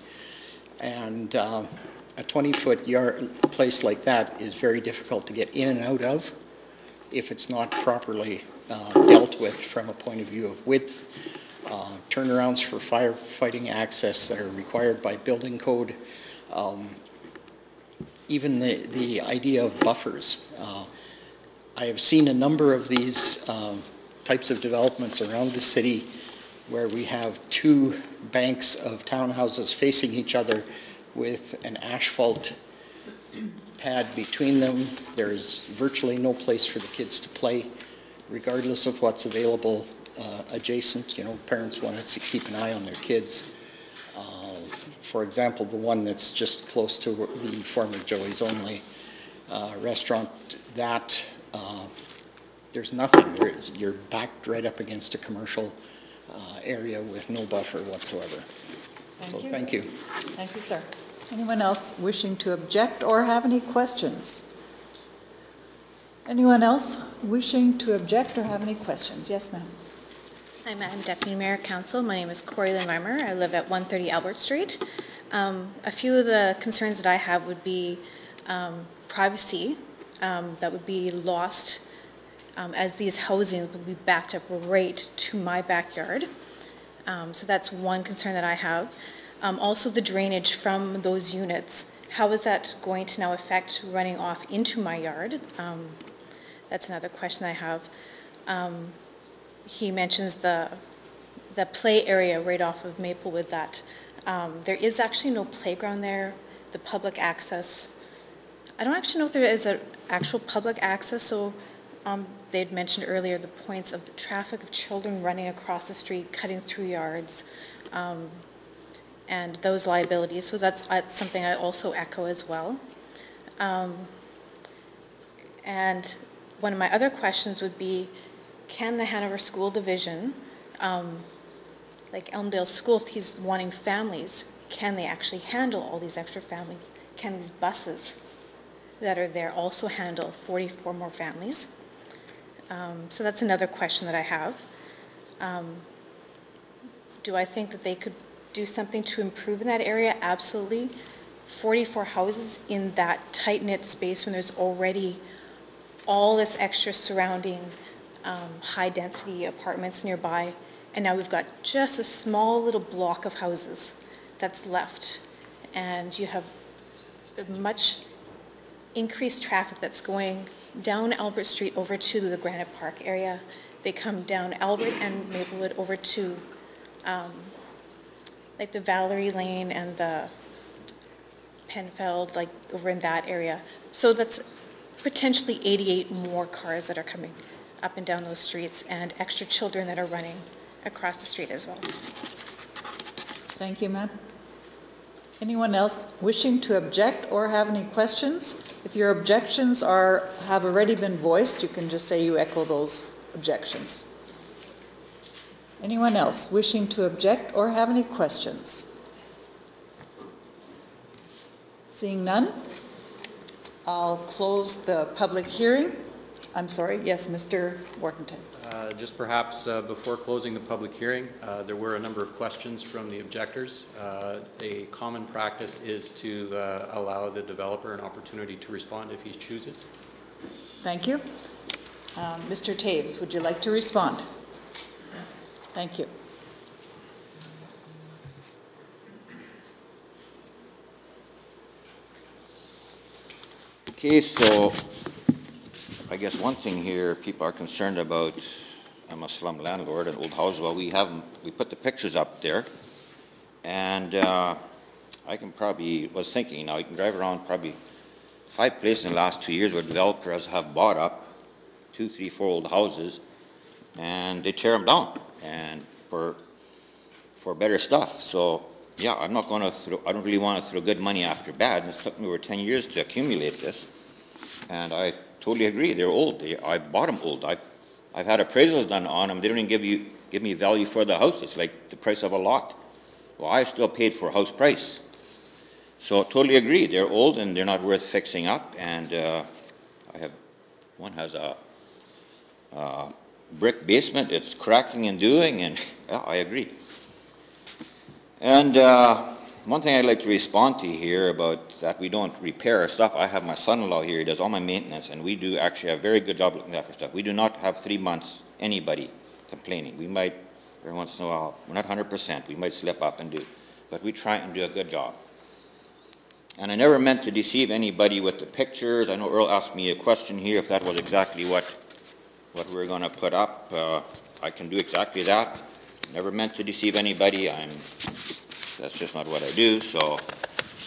S16: And a 20-foot place like that is very difficult to get in and out of if it's not properly dealt with from a point of view of width, turnarounds for firefighting access that are required by building code, even the idea of buffers. I have seen a number of these types of developments around the city where we have 2 banks of townhouses facing each other with an asphalt pad between them. There's virtually no place for the kids to play, regardless of what's available adjacent. You know, parents want to keep an eye on their kids. For example, the one that's just close to the former Joey's Only restaurant, that there's nothing. You're backed right up against a commercial area with no buffer whatsoever. Thank you.
S1: Thank you, sir. Anyone else wishing to object or have any questions? Anyone else wishing to object or have any questions? Yes, ma'am.
S17: Hi, Madam Deputy Mayor, Council. My name is Corey Lynn Reimer. I live at 130 Albert Street. A few of the concerns that I have would be privacy that would be lost as these housings would be backed up right to my backyard. So that's one concern that I have. Also the drainage from those units. How is that going to now affect running off into my yard? That's another question I have. He mentions the play area right off of Maplewood, that there is actually no playground there, the public access. I don't actually know if there is an actual public access, so they'd mentioned earlier the points of the traffic of children running across the street, cutting through yards, and those liabilities. So that's something I also echo as well. And one of my other questions would be, can the Hanover School Division, like Elmdale School, if he's wanting families, can they actually handle all these extra families? Can these buses that are there also handle 44 more families? So that's another question that I have. Do I think that they could do something to improve in that area? Absolutely. 44 houses in that tight-knit space when there's already all this extra surrounding high-density apartments nearby. And now we've got just a small little block of houses that's left. And you have a much increased traffic that's going down Albert Street over to the Granite Park area. They come down Albert and Maplewood over to like the Valerie Lane and the Penfeld, like over in that area. So that's potentially 88 more cars that are coming up and down those streets, and extra children that are running across the street as well.
S1: Thank you, ma'am. Anyone else wishing to object or have any questions? If your objections have already been voiced, you can just say you echo those objections. Anyone else wishing to object or have any questions? Seeing none, I'll close the public hearing. I'm sorry, yes, Mr. Worthington.
S3: Just perhaps before closing the public hearing, there were a number of questions from the objectors. A common practice is to allow the developer an opportunity to respond if he chooses.
S1: Thank you. Mr. Taves, would you like to respond? Thank you.
S6: Okay, so I guess one thing here people are concerned about, I'm a slum landlord, an old house, well, we put the pictures up there, and I was thinking, now you can drive around probably 5 places in the last 2 years where developers have bought up 2, 3, 4 old houses, and they tear them down, and for better stuff. So yeah, I don't really want to throw good money after bad. It took me over 10 years to accumulate this, and I totally agree. They're old. I bought them old. I've had appraisals done on them. They don't even give me value for the house. It's like the price of a lot. Well, I still paid for house price. So totally agree. They're old and they're not worth fixing up. And one has a brick basement. It's cracking and doing, and yeah, I agree. And one thing I'd like to respond to here about that we don't repair our stuff. I have my son-in-law here. He does all my maintenance, and we do actually a very good job looking after stuff. We do not have 3 months anybody complaining. We might, every once in a while, we're not 100%. We might slip up and do, but we try and do a good job. And I never meant to deceive anybody with the pictures. I know Earl asked me a question here if that was exactly what we're going to put up. I can do exactly that. Never meant to deceive anybody. That's just not what I do. So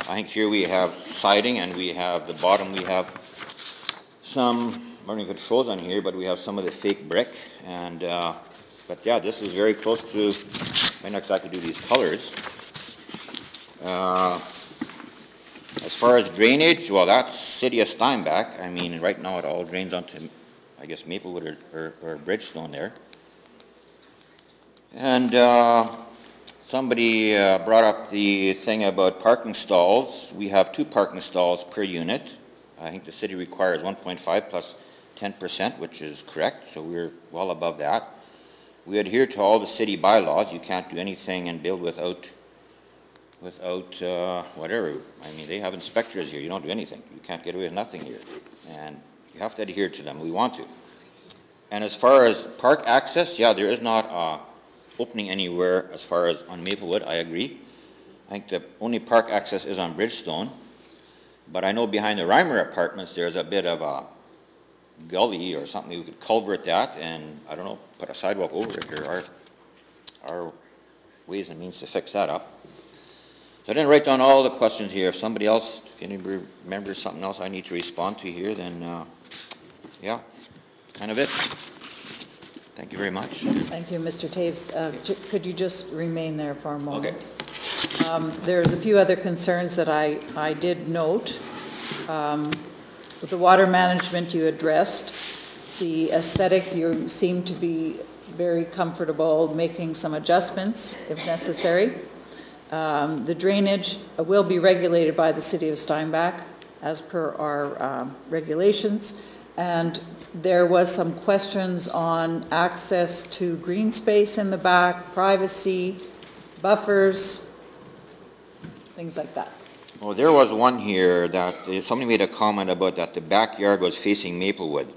S6: I think here we have siding, and we have the bottom. We have some, I don't know if it shows on here, but we have some of the fake brick. And but yeah, this is very close to. I don't exactly do these colors. As far as drainage, well, that's City of Steinbach. I mean, right now it all drains onto, I guess, Maplewood or Bridgestone there. And somebody brought up the thing about parking stalls. We have 2 parking stalls per unit. I think the city requires 1.5 plus 10%, which is correct, so we're well above that. We adhere to all the city bylaws. You can't do anything and build without whatever. I mean, they have inspectors here. You don't do anything. You can't get away with nothing here. And you have to adhere to them. We want to. And as far as park access, yeah, there is not opening anywhere as far as on Maplewood. I agree. I think the only park access is on Bridgestone. But I know behind the Reimer apartments there's a bit of a gully or something. We could culvert that and, I don't know, put a sidewalk over it. There are ways and means to fix that up. So I didn't write down all the questions here. If somebody else, if anybody remembers something else I need to respond to here, then yeah, kind of it. Thank you very much.
S1: Thank you, Mr. Taves. Could you just remain there for a moment?
S6: Okay.
S1: There's a few other concerns that I did note. With the water management you addressed, the aesthetic, you seem to be very comfortable making some adjustments if necessary. The drainage will be regulated by the City of Steinbach as per our regulations, and there was some questions on access to green space in the back, privacy, buffers, things like that.
S6: Well, there was one here that somebody made a comment about that the backyard was facing Maplewood.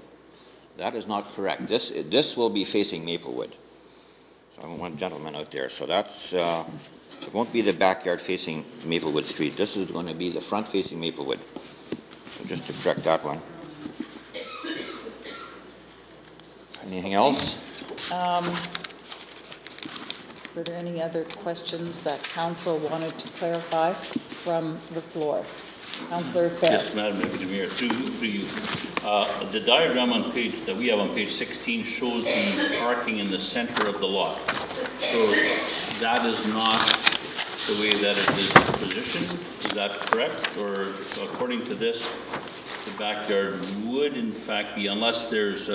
S6: That is not correct. This will be facing Maplewood. So So I want gentlemen out there. So that's, it won't be the backyard facing Maplewood Street. This is going to be the front facing Maplewood. So just to correct that one. Anything else?
S1: Were there any other questions that council wanted to clarify from the floor? Councillor Fair.
S4: Yes, Madam Deputy Mayor, through you. The diagram on page that we have on page 16 shows the parking in the center of the lot. So that is not the way that it is positioned. Is that correct? Or according to this, the backyard would in fact be, unless there's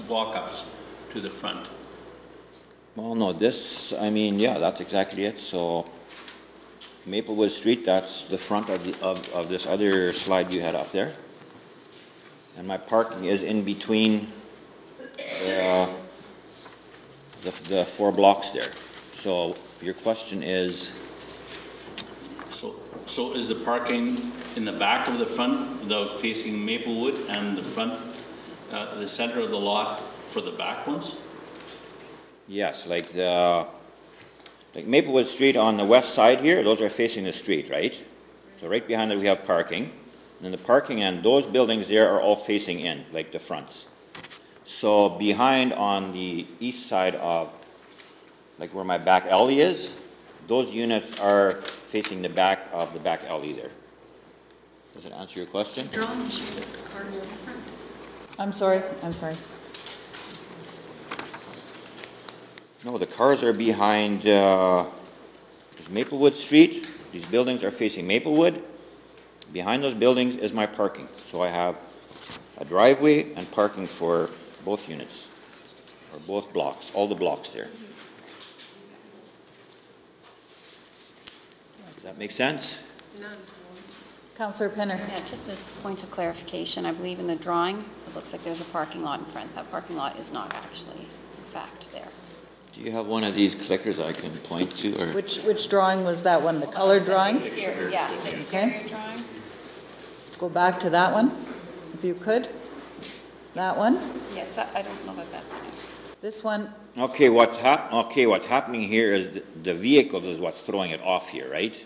S4: walk-ups to the front.
S6: Well, no, this, I mean, yeah, that's exactly it. So Maplewood Street, that's the front of this other slide you had up there. And my parking is in between the 4 blocks there. So your question is?
S4: So is the parking in the back of the front, facing Maplewood, and the front, the center of the lot for the back ones?
S6: Yes, like Maplewood Street on the west side here, those are facing the street, right? So right behind it we have parking. And the parking and those buildings there are all facing in, like the fronts. So behind on the east side of, like where my back alley is, those units are facing the back of the back alley there. Does it answer your question?
S1: I'm sorry.
S6: No, the cars are behind Maplewood Street. These buildings are facing Maplewood. Behind those buildings is my parking. So I have a driveway and parking for both units, or both blocks, all the blocks there. Does that make sense?
S1: Councillor Penner.
S2: Yeah, just as a point of clarification, I believe in the drawing, it looks like there's a parking lot in front. That parking lot is not actually, in fact, there.
S6: Do you have one of these clickers I can point to? Or?
S1: Which drawing was that one? The color drawing?
S2: Yeah, the exterior drawing.
S1: Go back to that one, if you could. That one?
S2: Yes, I don't know about that.
S1: This one?
S6: Okay, what's happening here is the vehicles is what's throwing it off here, right?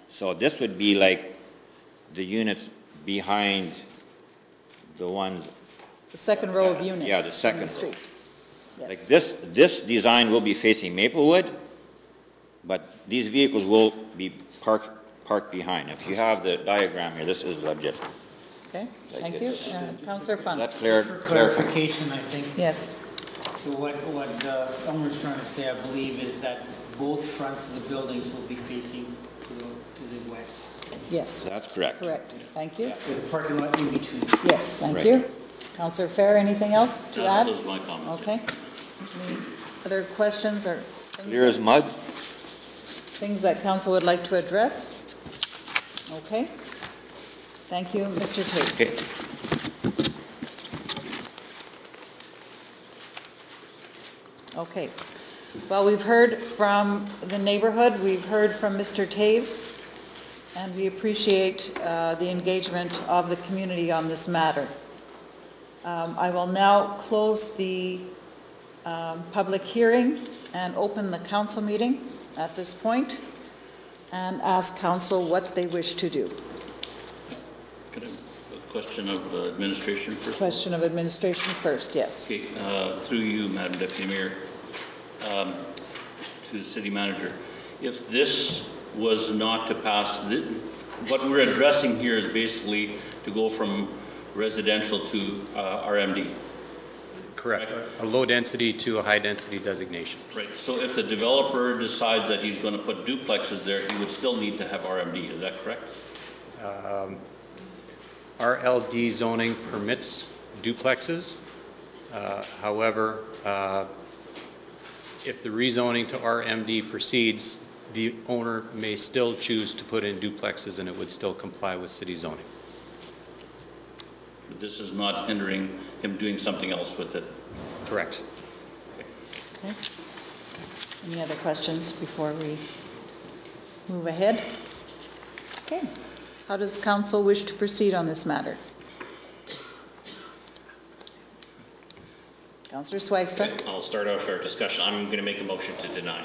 S6: So this would be like the units behind the ones.
S1: The second row of units.
S6: Yeah, the second
S1: on the street.
S6: Yes. Like this design will be facing Maplewood, but these vehicles will be parked behind. If you have the diagram here, this is legit.
S1: Okay, thank you. Councillor Fung.
S6: Is that clear?
S8: For clarification, I think.
S1: Yes.
S8: So what Elmer's trying to say, I believe, is that both fronts of the buildings will be facing to the west.
S1: Yes.
S6: That's correct.
S1: Correct. Thank you.
S8: With a parking lot in between.
S1: Yes, thank
S6: Right.
S1: you. Councillor Fair, anything else to add?
S4: That was my comment.
S1: Okay. Any other questions or
S6: Clear as mud.
S1: things that council would like to address? Okay. Thank you, Mr. Taves.
S6: Okay.
S1: Okay. Well, we've heard from the neighborhood, we've heard from Mr. Taves, and we appreciate the engagement of the community on this matter. I will now close the public hearing and open the council meeting at this point and ask council what they wish to do.
S4: Could I have a question of administration first?
S1: Question of administration first, yes.
S4: Okay, through you, Madam Deputy Mayor, to the city manager. If this was not to pass, what we're addressing here is basically to go from residential to RMD.
S3: Correct. A low density to a high density designation.
S4: Right. So if the developer decides that he's going to put duplexes there, he would still need to have RMD. Is that correct?
S3: RLD zoning permits duplexes. However, if the rezoning to RMD proceeds, the owner may still choose to put in duplexes and it would still comply with city zoning.
S4: But this is not hindering him doing something else with it.
S3: Correct.
S1: Okay. Any other questions before we move ahead? Okay. How does council wish to proceed on this matter? Councillor Swagstra.
S5: Okay, I'll start off our discussion. I'm going to make a motion to deny.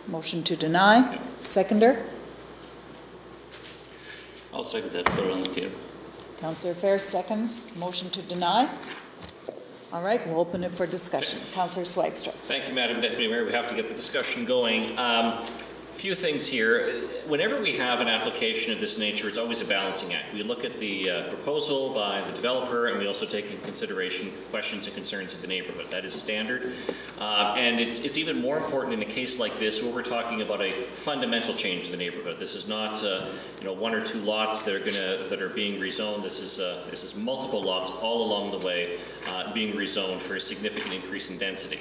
S1: Motion to deny. Seconder.
S4: I'll second that, put it on the table.
S1: Councillor Fair seconds. Motion to deny. All right, we'll open it for discussion. Councillor Swagstra.
S5: Thank you, Madam Deputy Mayor. We have to get the discussion going. Few things here. Whenever we have an application of this nature, it's always a balancing act. We look at the proposal by the developer, and we also take into consideration questions and concerns of the neighborhood. That is standard. And it's even more important in a case like this, where we're talking about a fundamental change in the neighborhood. This is not one or two lots that are being rezoned. This is multiple lots all along the way being rezoned for a significant increase in density.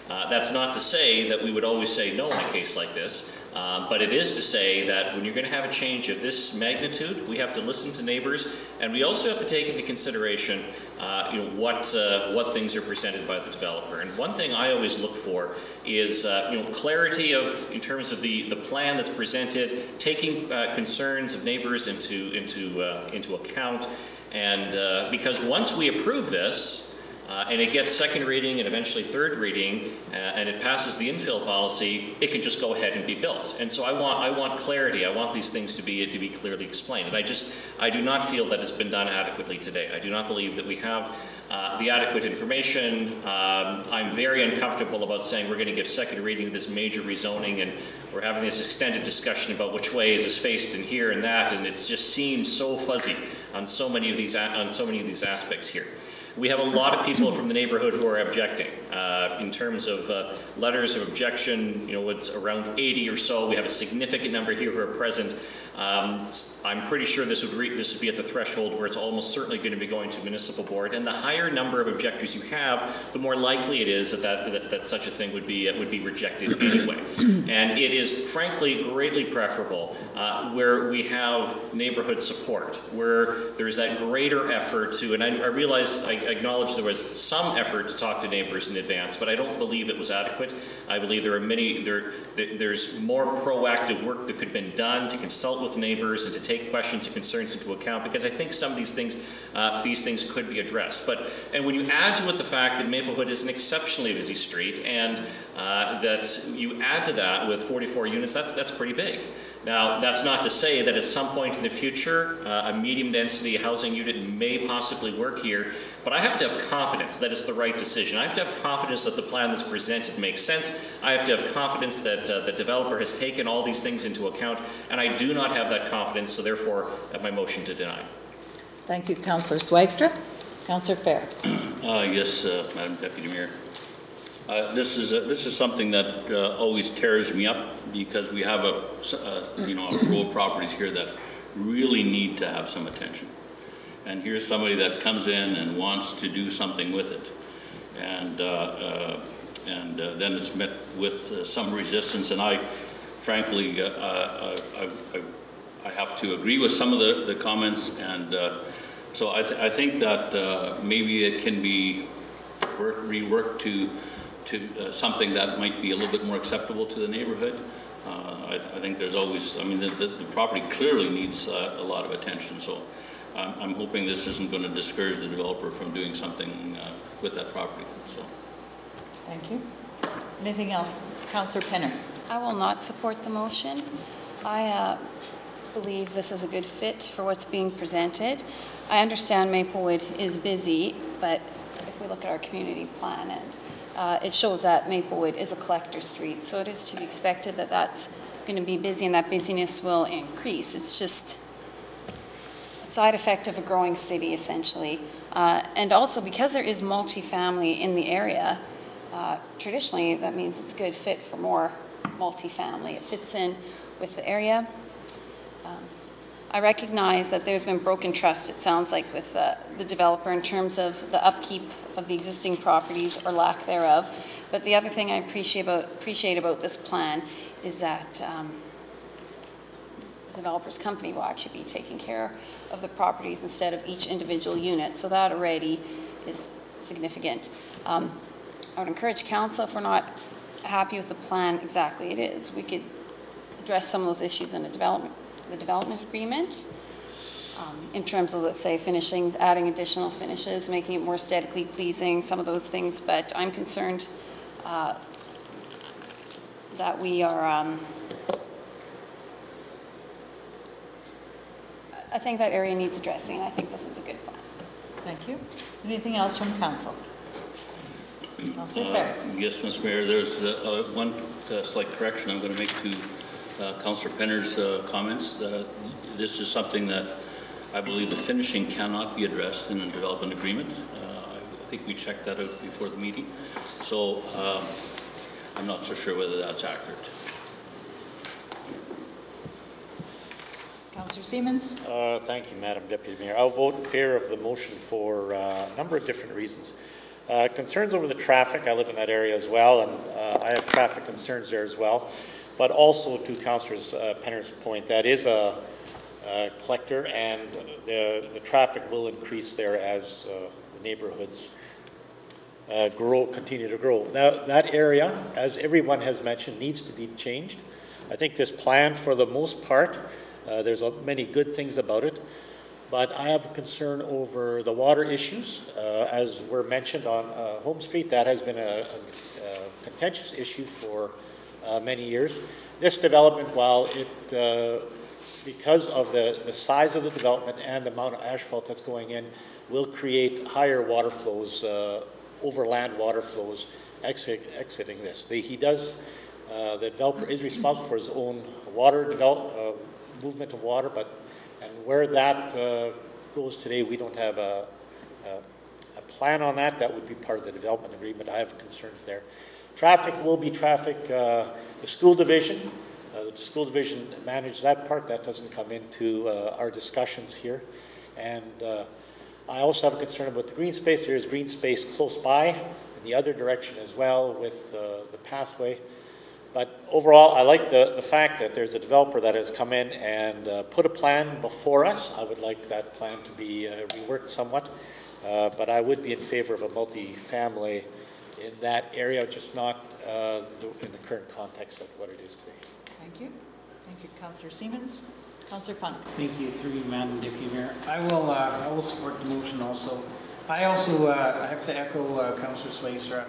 S5: That's not to say that we would always say no in a case like this, but it is to say that when you're going to have a change of this magnitude, we have to listen to neighbors, and we also have to take into consideration what things are presented by the developer. And one thing I always look for is clarity in terms of the plan that's presented, taking concerns of neighbors into account, and because once we approve this, and it gets second reading and eventually third reading, and it passes the infill policy, it can just go ahead and be built. And so I want clarity. I want these things to be clearly explained. And I do not feel that it's been done adequately today. I do not believe that we have the adequate information. I'm very uncomfortable about saying we're going to give second reading to this major rezoning, and we're having this extended discussion about which way is faced and here and that, and it just seems so fuzzy on so many of these aspects here. We have a lot of people from the neighborhood who are objecting. In terms of letters of objection, it's around 80 or so. We have a significant number here who are present. I'm pretty sure this would be at the threshold where it's almost certainly going to be going to Municipal Board. And the higher number of objectors you have, the more likely it is that such a thing would be rejected anyway. And it is frankly greatly preferable where we have neighborhood support, where there's that greater effort to, and I realize, I acknowledge there was some effort to talk to neighbors in advance, but I don't believe it was adequate. I believe there's more proactive work that could have been done to consult with neighbors and to take questions and concerns into account, because I think some of these things could be addressed. And when you add to it the fact that Maplewood is an exceptionally busy street, and that you add to that with 44 units, that's pretty big. Now, that's not to say that at some point in the future, a medium density housing unit may possibly work here, but I have to have confidence that it's the right decision. I have to have confidence that the plan that's presented makes sense. I have to have confidence that the developer has taken all these things into account, and I do not have that confidence, so therefore, I have my motion to deny.
S1: Thank you, Councillor Swagstra. Councillor Fair.
S4: Yes, Madam Deputy Mayor. This is something that always tears me up, because we have a row of properties here that really need to have some attention. And here's somebody that comes in and wants to do something with it, and then it's met with some resistance. And I, frankly, I have to agree with some of the comments, and so I think that maybe it can be reworked to something that might be a little bit more acceptable to the neighborhood. I think there's always, the property clearly needs a lot of attention, so I'm hoping this isn't going to discourage the developer from doing something with that property. So.
S1: Thank you. Anything else? Councillor Penner.
S2: I will not support the motion. I believe this is a good fit for what's being presented. I understand Maplewood is busy, but if we look at our community plan, and it shows that Maplewood is a collector street, so it is to be expected that that's going to be busy, and that busyness will increase. It's just a side effect of a growing city, essentially. And also, because there is multifamily in the area, traditionally that means it's a good fit for more multifamily. It fits in with the area. I recognize that there's been broken trust, it sounds like, with the developer in terms of the upkeep of the existing properties or lack thereof. But the other thing I appreciate about this plan is that the developer's company will actually be taking care of the properties instead of each individual unit. So that already is significant. I would encourage council, if we're not happy with the plan exactly it is, we could address some of those issues in the development agreement. in terms of, let's say, finishings, adding additional finishes, making it more aesthetically pleasing, some of those things, but I'm concerned that we are, I think that area needs addressing, and I think this is a good plan.
S1: Thank you. Anything else from council? Councillor Fair.
S4: Yes, Mr. Mayor, there's one slight correction I'm going to make to Councillor Penner's comments. This is something that I believe the finishing cannot be addressed in a development agreement. I think we checked that out before the meeting. So I'm not so sure whether that's accurate.
S1: Councillor Siemens.
S18: Thank you, Madam Deputy Mayor. I'll vote in favor of the motion for a number of different reasons. Concerns over the traffic. I live in that area as well, and I have traffic concerns there as well. But also to Councillor Penner's point, that is a collector, and the traffic will increase there as the neighborhoods continue to grow. Now, that area, as everyone has mentioned, needs to be changed. I think this plan, for the most part, there's many good things about it, but I have a concern over the water issues. As were mentioned on Home Street, that has been a contentious issue for many years. This development, while it, because of the size of the development and the amount of asphalt that's going in, will create higher water flows, overland water flows exiting this. The developer is responsible for his own water movement of water, and where that goes today, we don't have a plan on that. That would be part of the development agreement. I have concerns there. Traffic will be traffic. The school division manages that part. That doesn't come into our discussions here. And I also have a concern about the green space. There is green space close by in the other direction as well with the pathway. But overall, I like the fact that there's a developer that has come in and put a plan before us. I would like that plan to be reworked somewhat, but I would be in favor of a multi-family in that area, just not in the current context of what it is today.
S1: Thank you. Thank you, Councillor Siemens. Councillor Funk.
S8: Thank you, through you, Madam Deputy Mayor. I will support the motion also. I also I have to echo Councillor Swayster.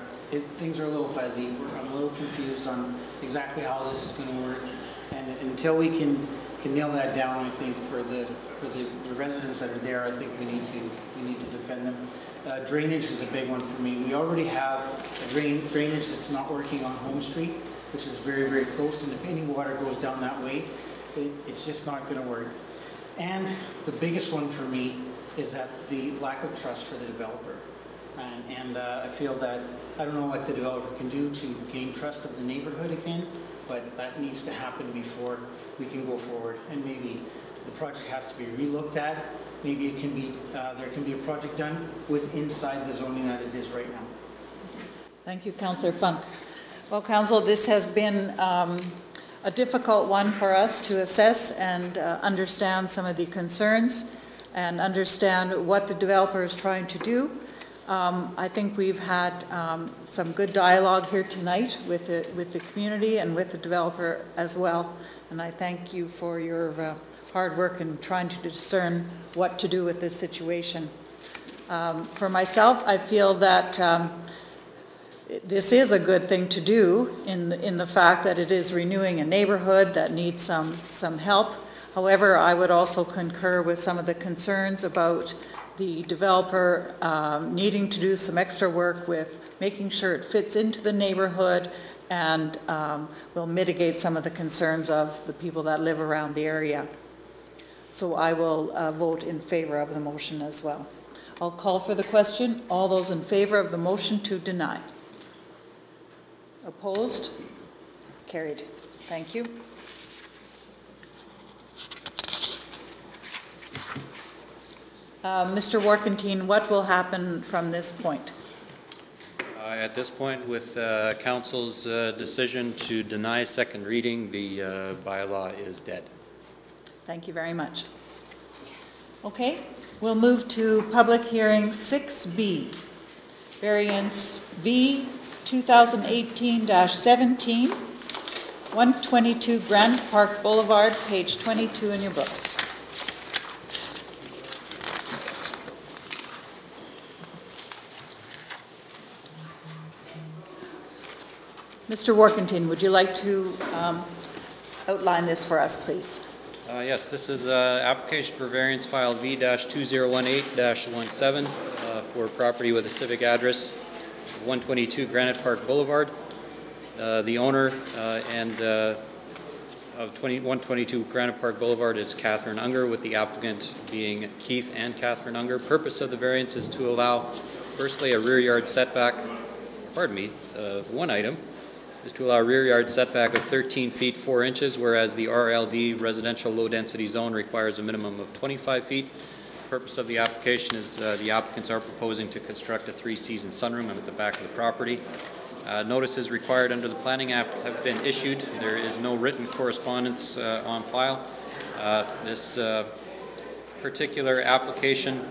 S8: Things are a little fuzzy. I'm a little confused on exactly how this is going to work, and until we can nail that down, I think for the residents that are there, I think we need to defend them. Drainage is a big one for me. We already have a drainage that's not working on Home Street, which is very, very close, and if any water goes down that way, it's just not going to work. And the biggest one for me is that the lack of trust for the developer. And I feel that, I don't know what the developer can do to gain trust of the neighborhood again, but that needs to happen before we can go forward. And maybe the project has to be relooked at. Maybe it can be, there can be a project done with inside the zoning that it is right now.
S1: Thank you, Councillor Funk. Well, Council, this has been a difficult one for us to assess and understand some of the concerns and understand what the developer is trying to do. I think we've had some good dialogue here tonight with the community and with the developer as well. And I thank you for your hard work in trying to discern what to do with this situation. For myself, I feel that this is a good thing to do in the fact that it is renewing a neighborhood that needs some help. However, I would also concur with some of the concerns about the developer needing to do some extra work with making sure it fits into the neighborhood and will mitigate some of the concerns of the people that live around the area. So I will vote in favor of the motion as well. I'll call for the question. All those in favor of the motion to deny? Opposed? Carried. Thank you. Mr. Warkentine, what will happen from this point?
S3: At this point, with Council's decision to deny second reading, the bylaw is dead.
S1: Thank you very much. Okay, we'll move to public hearing 6B, Variance V-2018-17, 122 Granite Park Boulevard, page 22 in your books. Mr. Workington, would you like to outline this for us, please?
S3: Yes, this is application for variance file V-2018-17 for property with a civic address 122 Granite Park Boulevard. The owner of 122 Granite Park Boulevard is Catherine Unger, with the applicant being Keith and Catherine Unger. Purpose of the variance is to allow, firstly, a rear yard setback, one item is to allow a rear yard setback of 13 feet 4 inches, whereas the RLD residential low density zone requires a minimum of 25 feet. Purpose of the application is the applicants are proposing to construct a 3-season sunroom at the back of the property. Notices required under the Planning Act have been issued. There is no written correspondence on file. This particular application,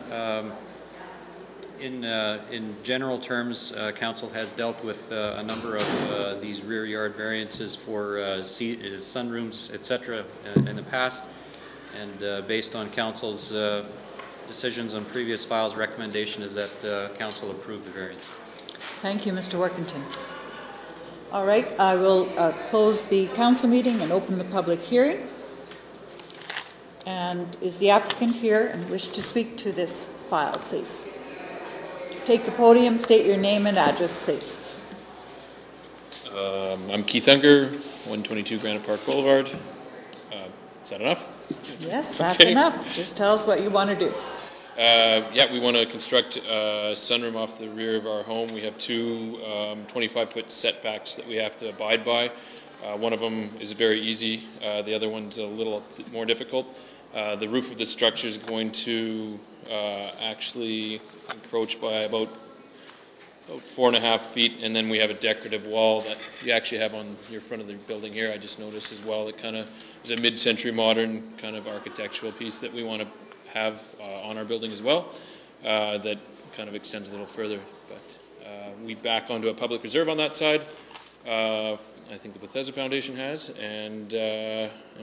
S3: in general terms, Council has dealt with a number of these rear yard variances for sunrooms, etc. In the past, and based on Council's decisions on previous files, recommendation is that Council approve the variance.
S1: Thank you, Mr. Workington. All right, I will close the council meeting and open the public hearing. And is the applicant here and wish to speak to this file, please? Take the podium, state your name and address, please.
S19: I'm Keith Unger, 122 Granite Park Boulevard. Is that enough?
S1: Yes, that's enough. Just tell us what you want to do.
S19: Yeah, we want to construct a sunroom off the rear of our home. We have two 25-foot setbacks that we have to abide by. One of them is very easy. The other one's a little more difficult. The roof of the structure is going to actually encroach by about 4.5 feet, and then we have a decorative wall that you actually have on your front of the building here. I just noticed as well, it kind of is a mid-century modern kind of architectural piece that we want to have on our building as well, that kind of extends a little further. But we back onto a public reserve on that side. I think the Bethesda Foundation has, and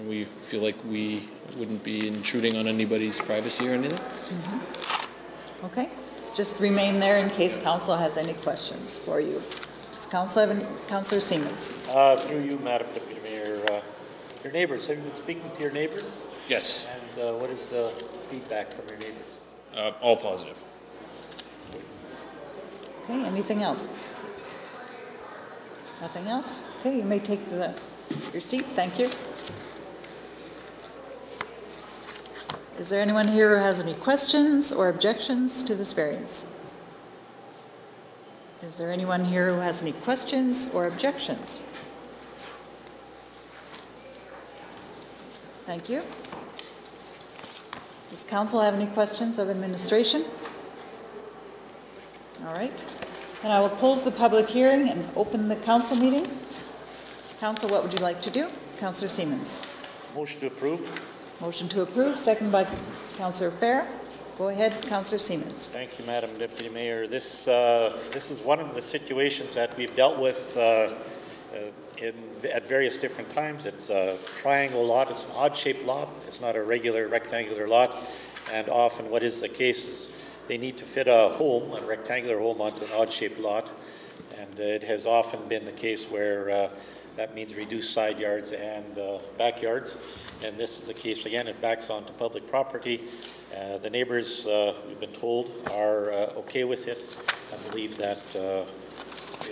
S19: we feel like we wouldn't be intruding on anybody's privacy or anything.
S1: Mm-hmm. Okay, just remain there in case council has any questions for you. Does council have any? Councillor Siemens.
S18: Through you, Madam Deputy Mayor, your neighbors, have you been speaking to your neighbors?
S19: Yes.
S18: And what is the feedback from your neighbors?
S19: All positive.
S1: Okay, anything else? Nothing else? Okay, you may take your seat. Thank you. Is there anyone here who has any questions or objections to this variance? Is there anyone here who has any questions or objections? Thank you. Does council have any questions of administration? All right. And I will close the public hearing and open the council meeting. Council, what would you like to do? Councillor Siemens.
S18: Motion to approve.
S1: Motion to approve, second by Councillor Fair. Go ahead, Councillor Siemens.
S18: Thank you, Madam Deputy Mayor. This is one of the situations that we've dealt with at various different times. It's a triangle lot. It's an odd-shaped lot. It's not a regular rectangular lot. And often what is the case is they need to fit a home, a rectangular home, onto an odd-shaped lot. And it has often been the case where that means reduced side yards and backyards. And this is the case again. It backs onto public property. The neighbors, we've been told, are okay with it. I believe that they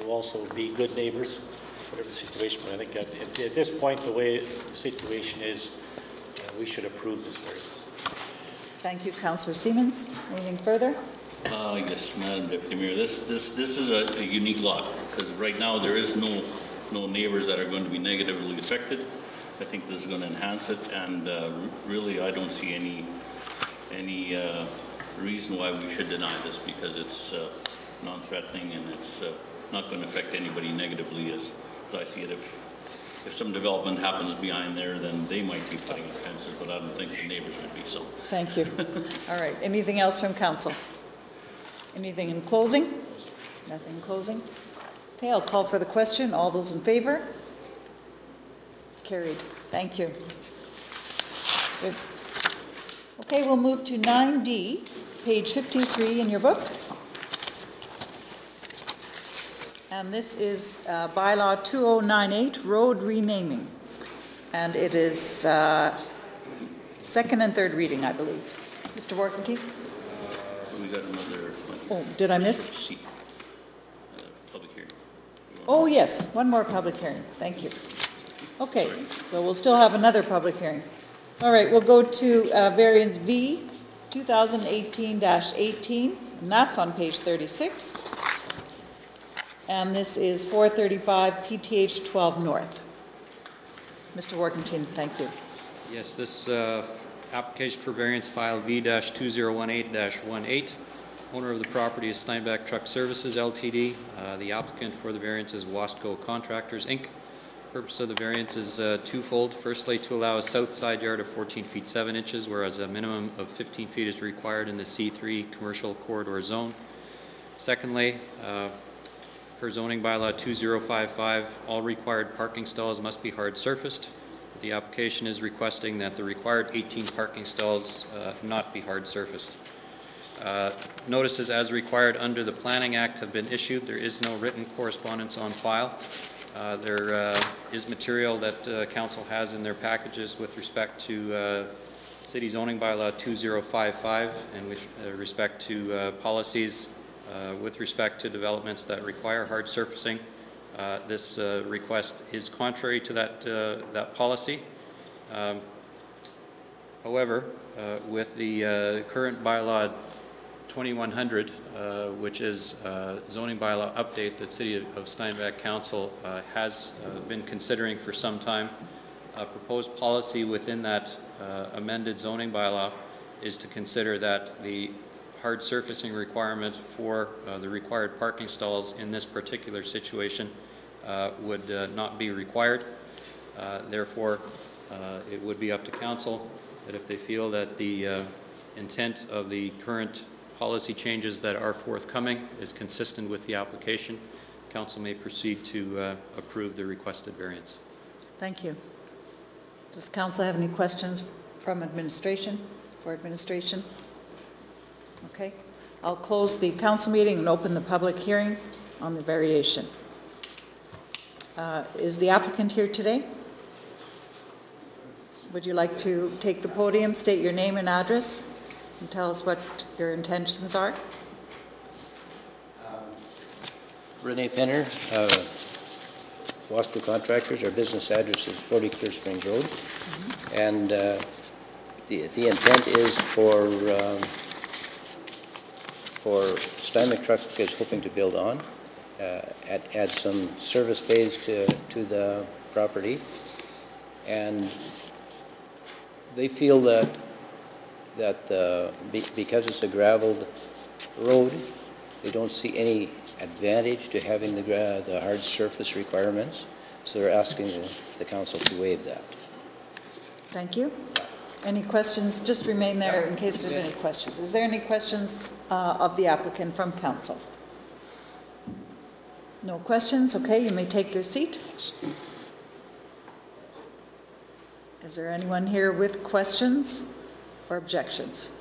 S18: will also be good neighbors, whatever the situation. But I think at this point, the way the situation is, we should approve this variance.
S1: Thank you, Councillor Siemens. Anything further?
S4: Yes, Madam Deputy Mayor. This is a unique lot because right now there is no neighbors that are going to be negatively affected. I think this is going to enhance it, and really I don't see any reason why we should deny this because it's non-threatening and it's not going to affect anybody negatively as I see it. If some development happens behind there, then they might be putting up fences, but I don't think the neighbors would be so.
S1: Thank you. All right. Anything else from council? Anything in closing? Nothing in closing? Okay, I'll call for the question. All those in favor? Carried. Thank you. Good. Okay, we'll move to 9D, page 53 in your book. And this is bylaw 2098, road renaming. And it is second and third reading, I believe. Mr. Workington?
S4: We got another.
S1: Oh, did I miss?
S4: Public hearing.
S1: Oh, yes, one more public hearing. Thank you. Okay, so we'll still have another public hearing. All right, we'll go to Variance V 2018-18, and that's on page 36. And this is 435 PTH 12 North. Mr. Workington, thank you.
S3: Yes, this application for variance file V-2018-18. Owner of the property is Steinbach Truck Services Ltd. The applicant for the variance is Wasco Contractors Inc. Purpose of the variance is twofold. Firstly, to allow a south side yard of 14 feet 7 inches, whereas a minimum of 15 feet is required in the C3 commercial corridor zone. Secondly, per zoning bylaw 2055, all required parking stalls must be hard surfaced. The application is requesting that the required 18 parking stalls not be hard surfaced. Notices as required under the Planning Act have been issued. There is no written correspondence on file. There is material that Council has in their packages with respect to City Zoning Bylaw 2055 and with respect to policies with respect to developments that require hard surfacing. This request is contrary to that policy. However, with the current bylaw 2100, which is zoning bylaw update that City of Steinbach Council has been considering for some time, a proposed policy within that amended zoning bylaw is to consider that the hard surfacing requirement for the required parking stalls in this particular situation would not be required. Therefore, it would be up to Council that if they feel that the intent of the current policy changes that are forthcoming is consistent with the application, Council may proceed to approve the requested variance.
S1: Thank you. Does Council have any questions from administration, for administration? Okay. I'll close the Council meeting and open the public hearing on the variation. Is the applicant here today? Would you like to take the podium, state your name and address, and tell us what your intentions are?
S20: Renee Penner, Wasco Contractors. Our business address is 40 Clear Springs Road. And the intent is for Steinbach Truck is hoping to build on, add some service bays to the property. And they feel that because it's a graveled road, they don't see any advantage to having the hard surface requirements, so they're asking the Council to waive that.
S1: Thank you. Any questions? Just remain there in case there's any questions. Is there any questions of the applicant from Council? No questions? Okay, you may take your seat. Is there anyone here with questions or objections?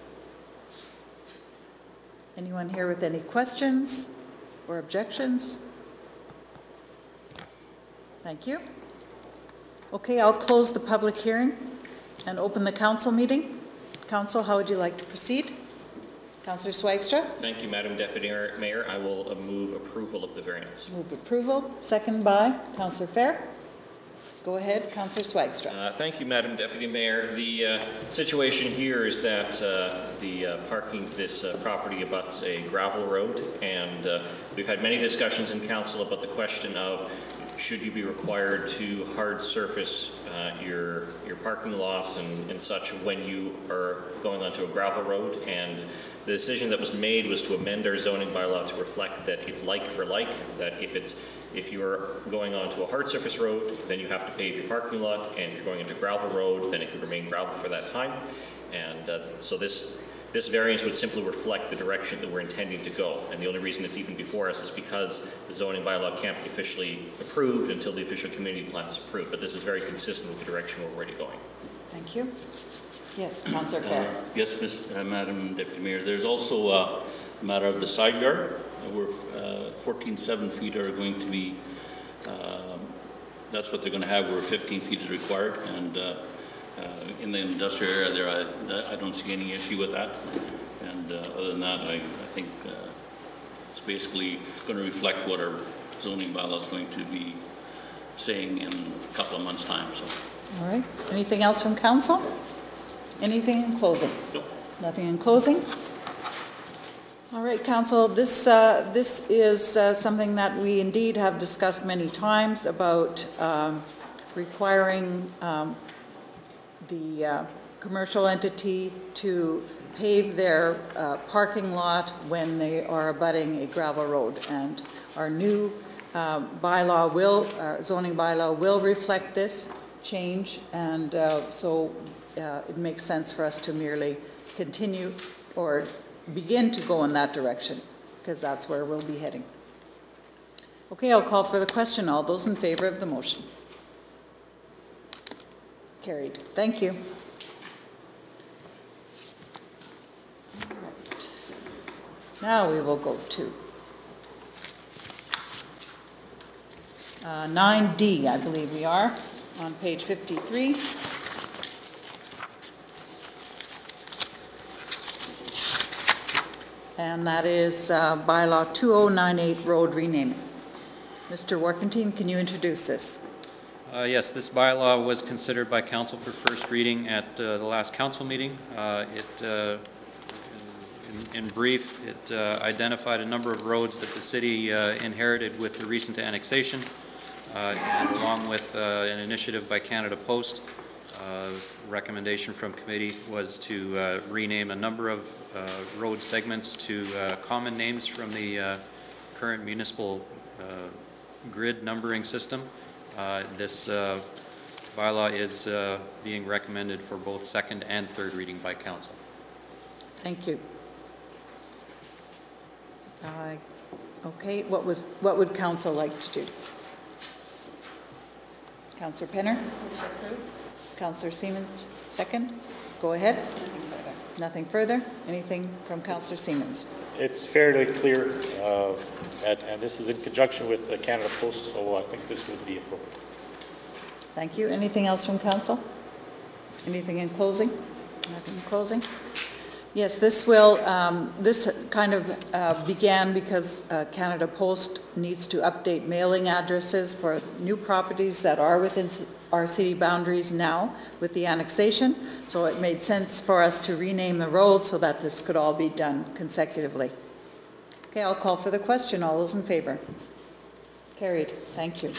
S1: Anyone here with any questions or objections? Thank you. Okay, I'll close the public hearing and open the Council meeting. Council, how would you like to proceed? Councillor Swagstra?
S5: Thank you, Madam Deputy Mayor. I will move approval of the variance.
S1: Move approval. Second by Councillor Fair. Go ahead, Councillor Swagstra.
S5: Thank you, Madam Deputy Mayor. The situation here is that this property abuts a gravel road, and we've had many discussions in Council about the question of should you be required to hard surface your parking lots and such when you are going onto a gravel road. And the decision that was made was to amend our zoning bylaw to reflect that it's like for like, that if you're going onto a hard surface road, then you have to pave your parking lot, and if you're going into gravel road, then it could remain gravel for that time. And so this variance would simply reflect the direction that we're intending to go. And the only reason it's even before us is because the zoning bylaw can't be officially approved until the official community plan is approved. But this is very consistent with the direction we're already going.
S1: Thank you. Yes, Councillor Fair.
S4: Yes, Madam Deputy Mayor. There's also matter of the side yard, where 14.7 feet are going to be, that's what they're going to have, where 15 feet is required. And in the industrial area there, I don't see any issue with that. And other than that, I think it's basically going to reflect what our zoning bylaw is going to be saying in a couple of months' time. So.
S1: All right. Anything else from council? Anything in closing?
S4: Nope.
S1: Nothing in closing? All right, council, this is something that we indeed have discussed many times about requiring the commercial entity to pave their parking lot when they are abutting a gravel road. And our new bylaw will, our zoning bylaw will reflect this change, and so it makes sense for us to merely continue or begin to go in that direction, because that's where we'll be heading. Okay, I'll call for the question. All those in favor of the motion? Carried. Thank you. All right. Now we will go to 9D, I believe we are, on page 53. And that is bylaw 2098 road renaming. Mr. Warkentine, can you introduce this?
S3: Yes, this bylaw was considered by council for first reading at the last council meeting. In brief, it identified a number of roads that the city inherited with the recent annexation, and along with an initiative by Canada Post. Recommendation from committee was to rename a number of road segments to common names from the current municipal grid numbering system. This bylaw is being recommended for both second and third reading by council.
S1: Thank you. Okay, what would council like to do? Councillor Penner? Councillor Siemens, second. Go ahead. Nothing further. Anything from Councillor Siemens?
S18: It's fairly clear, and this is in conjunction with the Canada Post, so I think this would be appropriate.
S1: Thank you. Anything else from council? Anything in closing? Nothing in closing. Yes, this will. This kind of began because Canada Post needs to update mailing addresses for new properties that are within our city boundaries now with the annexation. So it made sense for us to rename the road so that this could all be done consecutively. Okay, I'll call for the question. All those in favor? Carried. Thank you.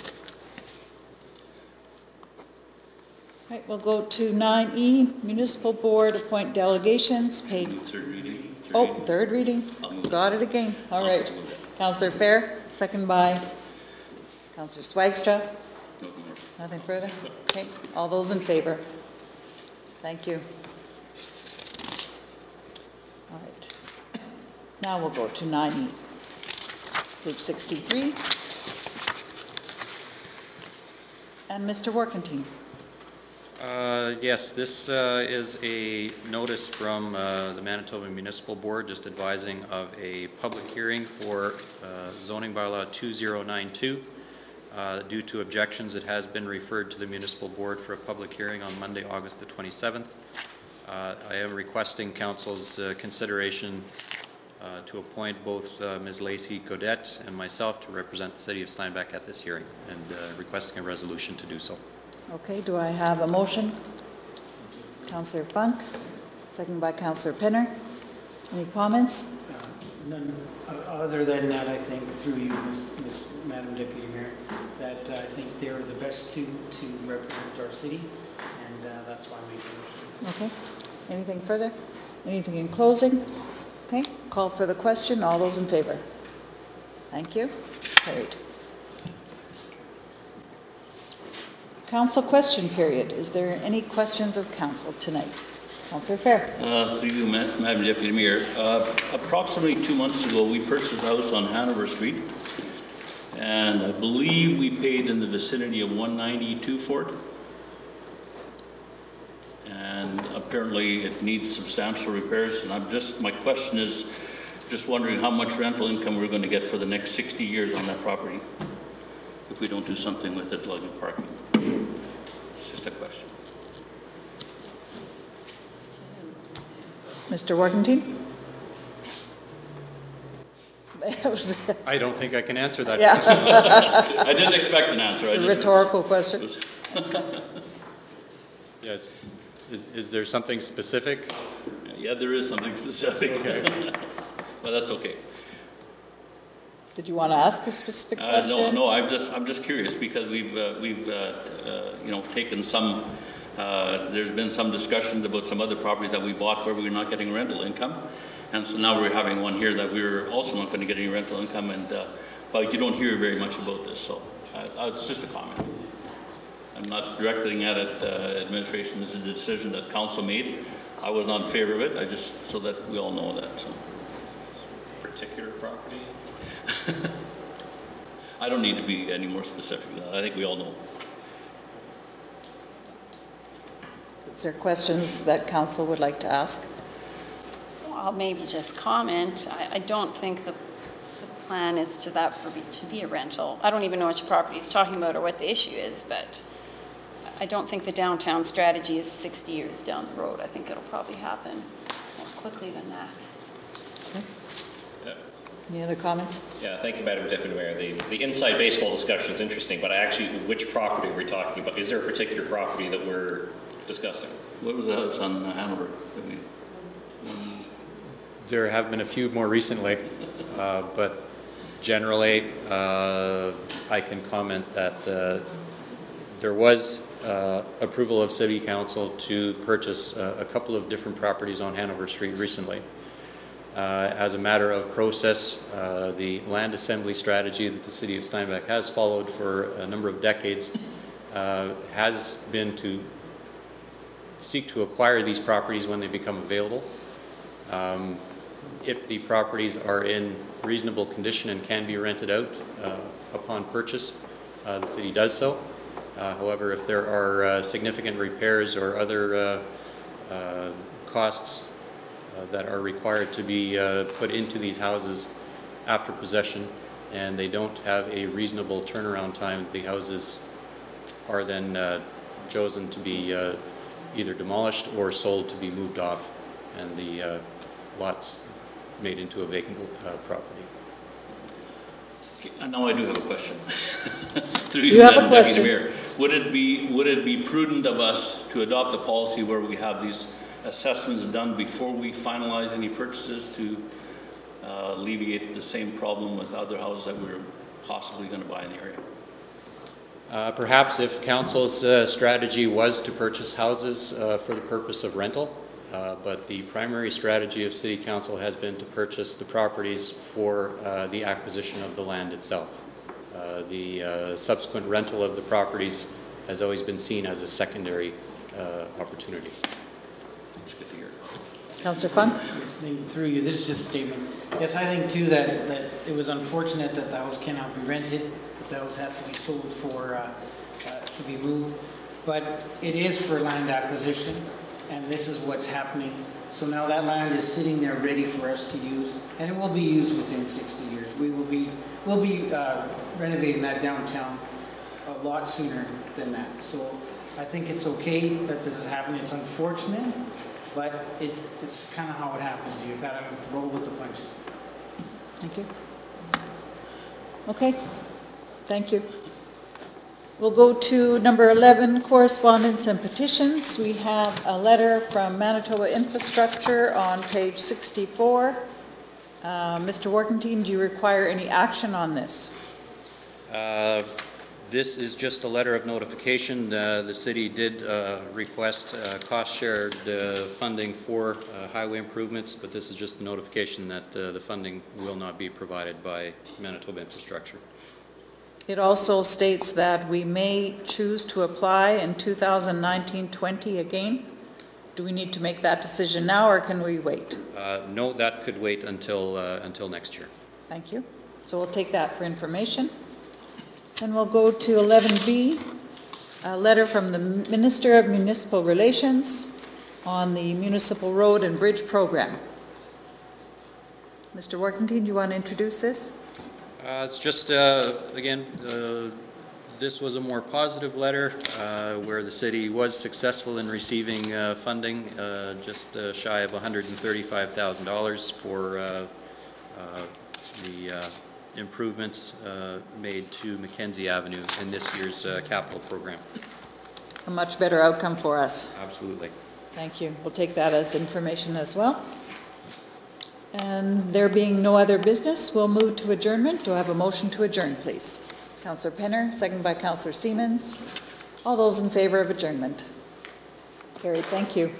S1: Right, we'll go to 9E, Municipal Board, appoint delegations, paid.
S4: Third reading.
S1: Third reading. Got it again. All right. Councillor Fair, second by Councillor Swagstra. Nothing further? Okay. All those in favor? Thank you. All right. Now we'll go to 9E, page 63. And Mr. Warkentine.
S3: Yes, this is a notice from the Manitoba Municipal Board just advising of a public hearing for zoning bylaw 2092. Due to objections, it has been referred to the Municipal Board for a public hearing on Monday, August the 27th. I am requesting Council's consideration to appoint both Ms. Lacey Godette and myself to represent the City of Steinbach at this hearing, and requesting a resolution to do so.
S1: Okay, do I have a motion? Councillor Funk, second by Councillor Penner. Any comments?
S8: None, other than that, I think through you, Madam Deputy Mayor, that I think they're the best to represent our city, and that's why I'm making a motion.
S1: Okay. Anything further? Anything in closing? Okay, call for the question. All those in favor? Thank you. Carried. Council question period. Is there any questions of council tonight? Councillor Fair.
S4: Through you, Madam Deputy Mayor. Approximately 2 months ago, we purchased a house on Hanover Street, and I believe we paid in the vicinity of $192 for it. And apparently, it needs substantial repairs. And my question is, just wondering how much rental income we're going to get for the next 60 years on that property if we don't do something with it like parking. It's just a question.
S1: Mr. Workington?
S3: I don't think I can answer that
S1: Yeah.
S3: question.
S4: I didn't expect an answer.
S1: It's a rhetorical question.
S3: Yes. Is there something specific?
S4: Yeah, there is something specific.
S3: Okay.
S4: Well, that's okay.
S1: Did you want to ask a specific question?
S4: No, I'm just curious because we've you know, taken some. There's been some discussions about some other properties that we bought where we're not getting rental income, and so now we're having one here that we're also not going to get any rental income, and but you don't hear very much about this, so it's just a comment. I'm not directing at it, administration. This is a decision that council made. I was not in favor of it. I just, so that we all know that. So.
S5: Particular property?
S4: I don't need to be any more specific than that. I think we all know.
S1: Is there questions that council would like to ask?
S2: Well, I'll maybe just comment. I don't think the plan is to be a rental. I don't even know which property he's talking about or what the issue is, but I don't think the downtown strategy is 60 years down the road. I think it'll probably happen more quickly than that.
S1: Okay.
S5: Yeah.
S1: Any other comments?
S5: Yeah, thank you, Madam Deputy Mayor. The inside baseball discussion is interesting, but which property are we talking about? Is there a particular property that we're discussing?
S4: What was the house on Hanover?
S3: There have been a few more recently, but generally I can comment that there was approval of City Council to purchase a couple of different properties on Hanover Street recently. As a matter of process, the land assembly strategy that the City of Steinbach has followed for a number of decades has been to seek to acquire these properties when they become available. If the properties are in reasonable condition and can be rented out upon purchase, the City does so. However, if there are significant repairs or other costs that are required to be put into these houses after possession, and they don't have a reasonable turnaround time, the houses are then chosen to be either demolished or sold to be moved off, and the lots made into a vacant property.
S4: Okay, and now I do have a question.
S1: You have a question.
S4: Mayor. Would it be prudent of us to adopt a policy where we have these assessments done before we finalize any purchases to alleviate the same problem with other houses that we're possibly going to buy in the area?
S3: Perhaps if council's strategy was to purchase houses for the purpose of rental, but the primary strategy of City Council has been to purchase the properties for the acquisition of the land itself. The subsequent rental of the properties has always been seen as a secondary opportunity.
S4: That's good to hear.
S1: Councillor Funk?
S21: Listening through you, this is just a statement. Yes, I think too that it was unfortunate that the house cannot be rented, that the house has to be sold for to be moved. But it is for land acquisition, and this is what's happening. So now that land is sitting there ready for us to use, and it will be used within 60 years. We'll be renovating that downtown a lot sooner than that. So I think it's okay that this is happening. It's unfortunate, but it's kind of how it happens. You've got to roll with the punches.
S1: Thank you. Okay, thank you. We'll go to number 11, correspondence and petitions. We have a letter from Manitoba Infrastructure on page 64. Mr. Workington, do you require any action on this?
S3: This is just a letter of notification. The city did request cost-shared funding for highway improvements, but this is just a notification that the funding will not be provided by Manitoba Infrastructure.
S1: It also states that we may choose to apply in 2019-20 again. Do we need to make that decision now, or can we wait?
S3: No, that could wait until next year.
S1: Thank you. So we'll take that for information. Then we'll go to 11B, a letter from the Minister of Municipal Relations on the Municipal Road and Bridge Program. Mr. Workington, do you want to introduce this?
S3: It's just, again, this was a more positive letter where the city was successful in receiving funding, just shy of $135,000 for the improvements made to Mackenzie Avenue in this year's capital program.
S1: A much better outcome for us.
S3: Absolutely.
S1: Thank you. We'll take that as information as well. And there being no other business, we'll move to adjournment. Do I have a motion to adjourn, please? Councillor Penner, second by Councillor Siemens. All those in favor of adjournment? Carried. Thank you.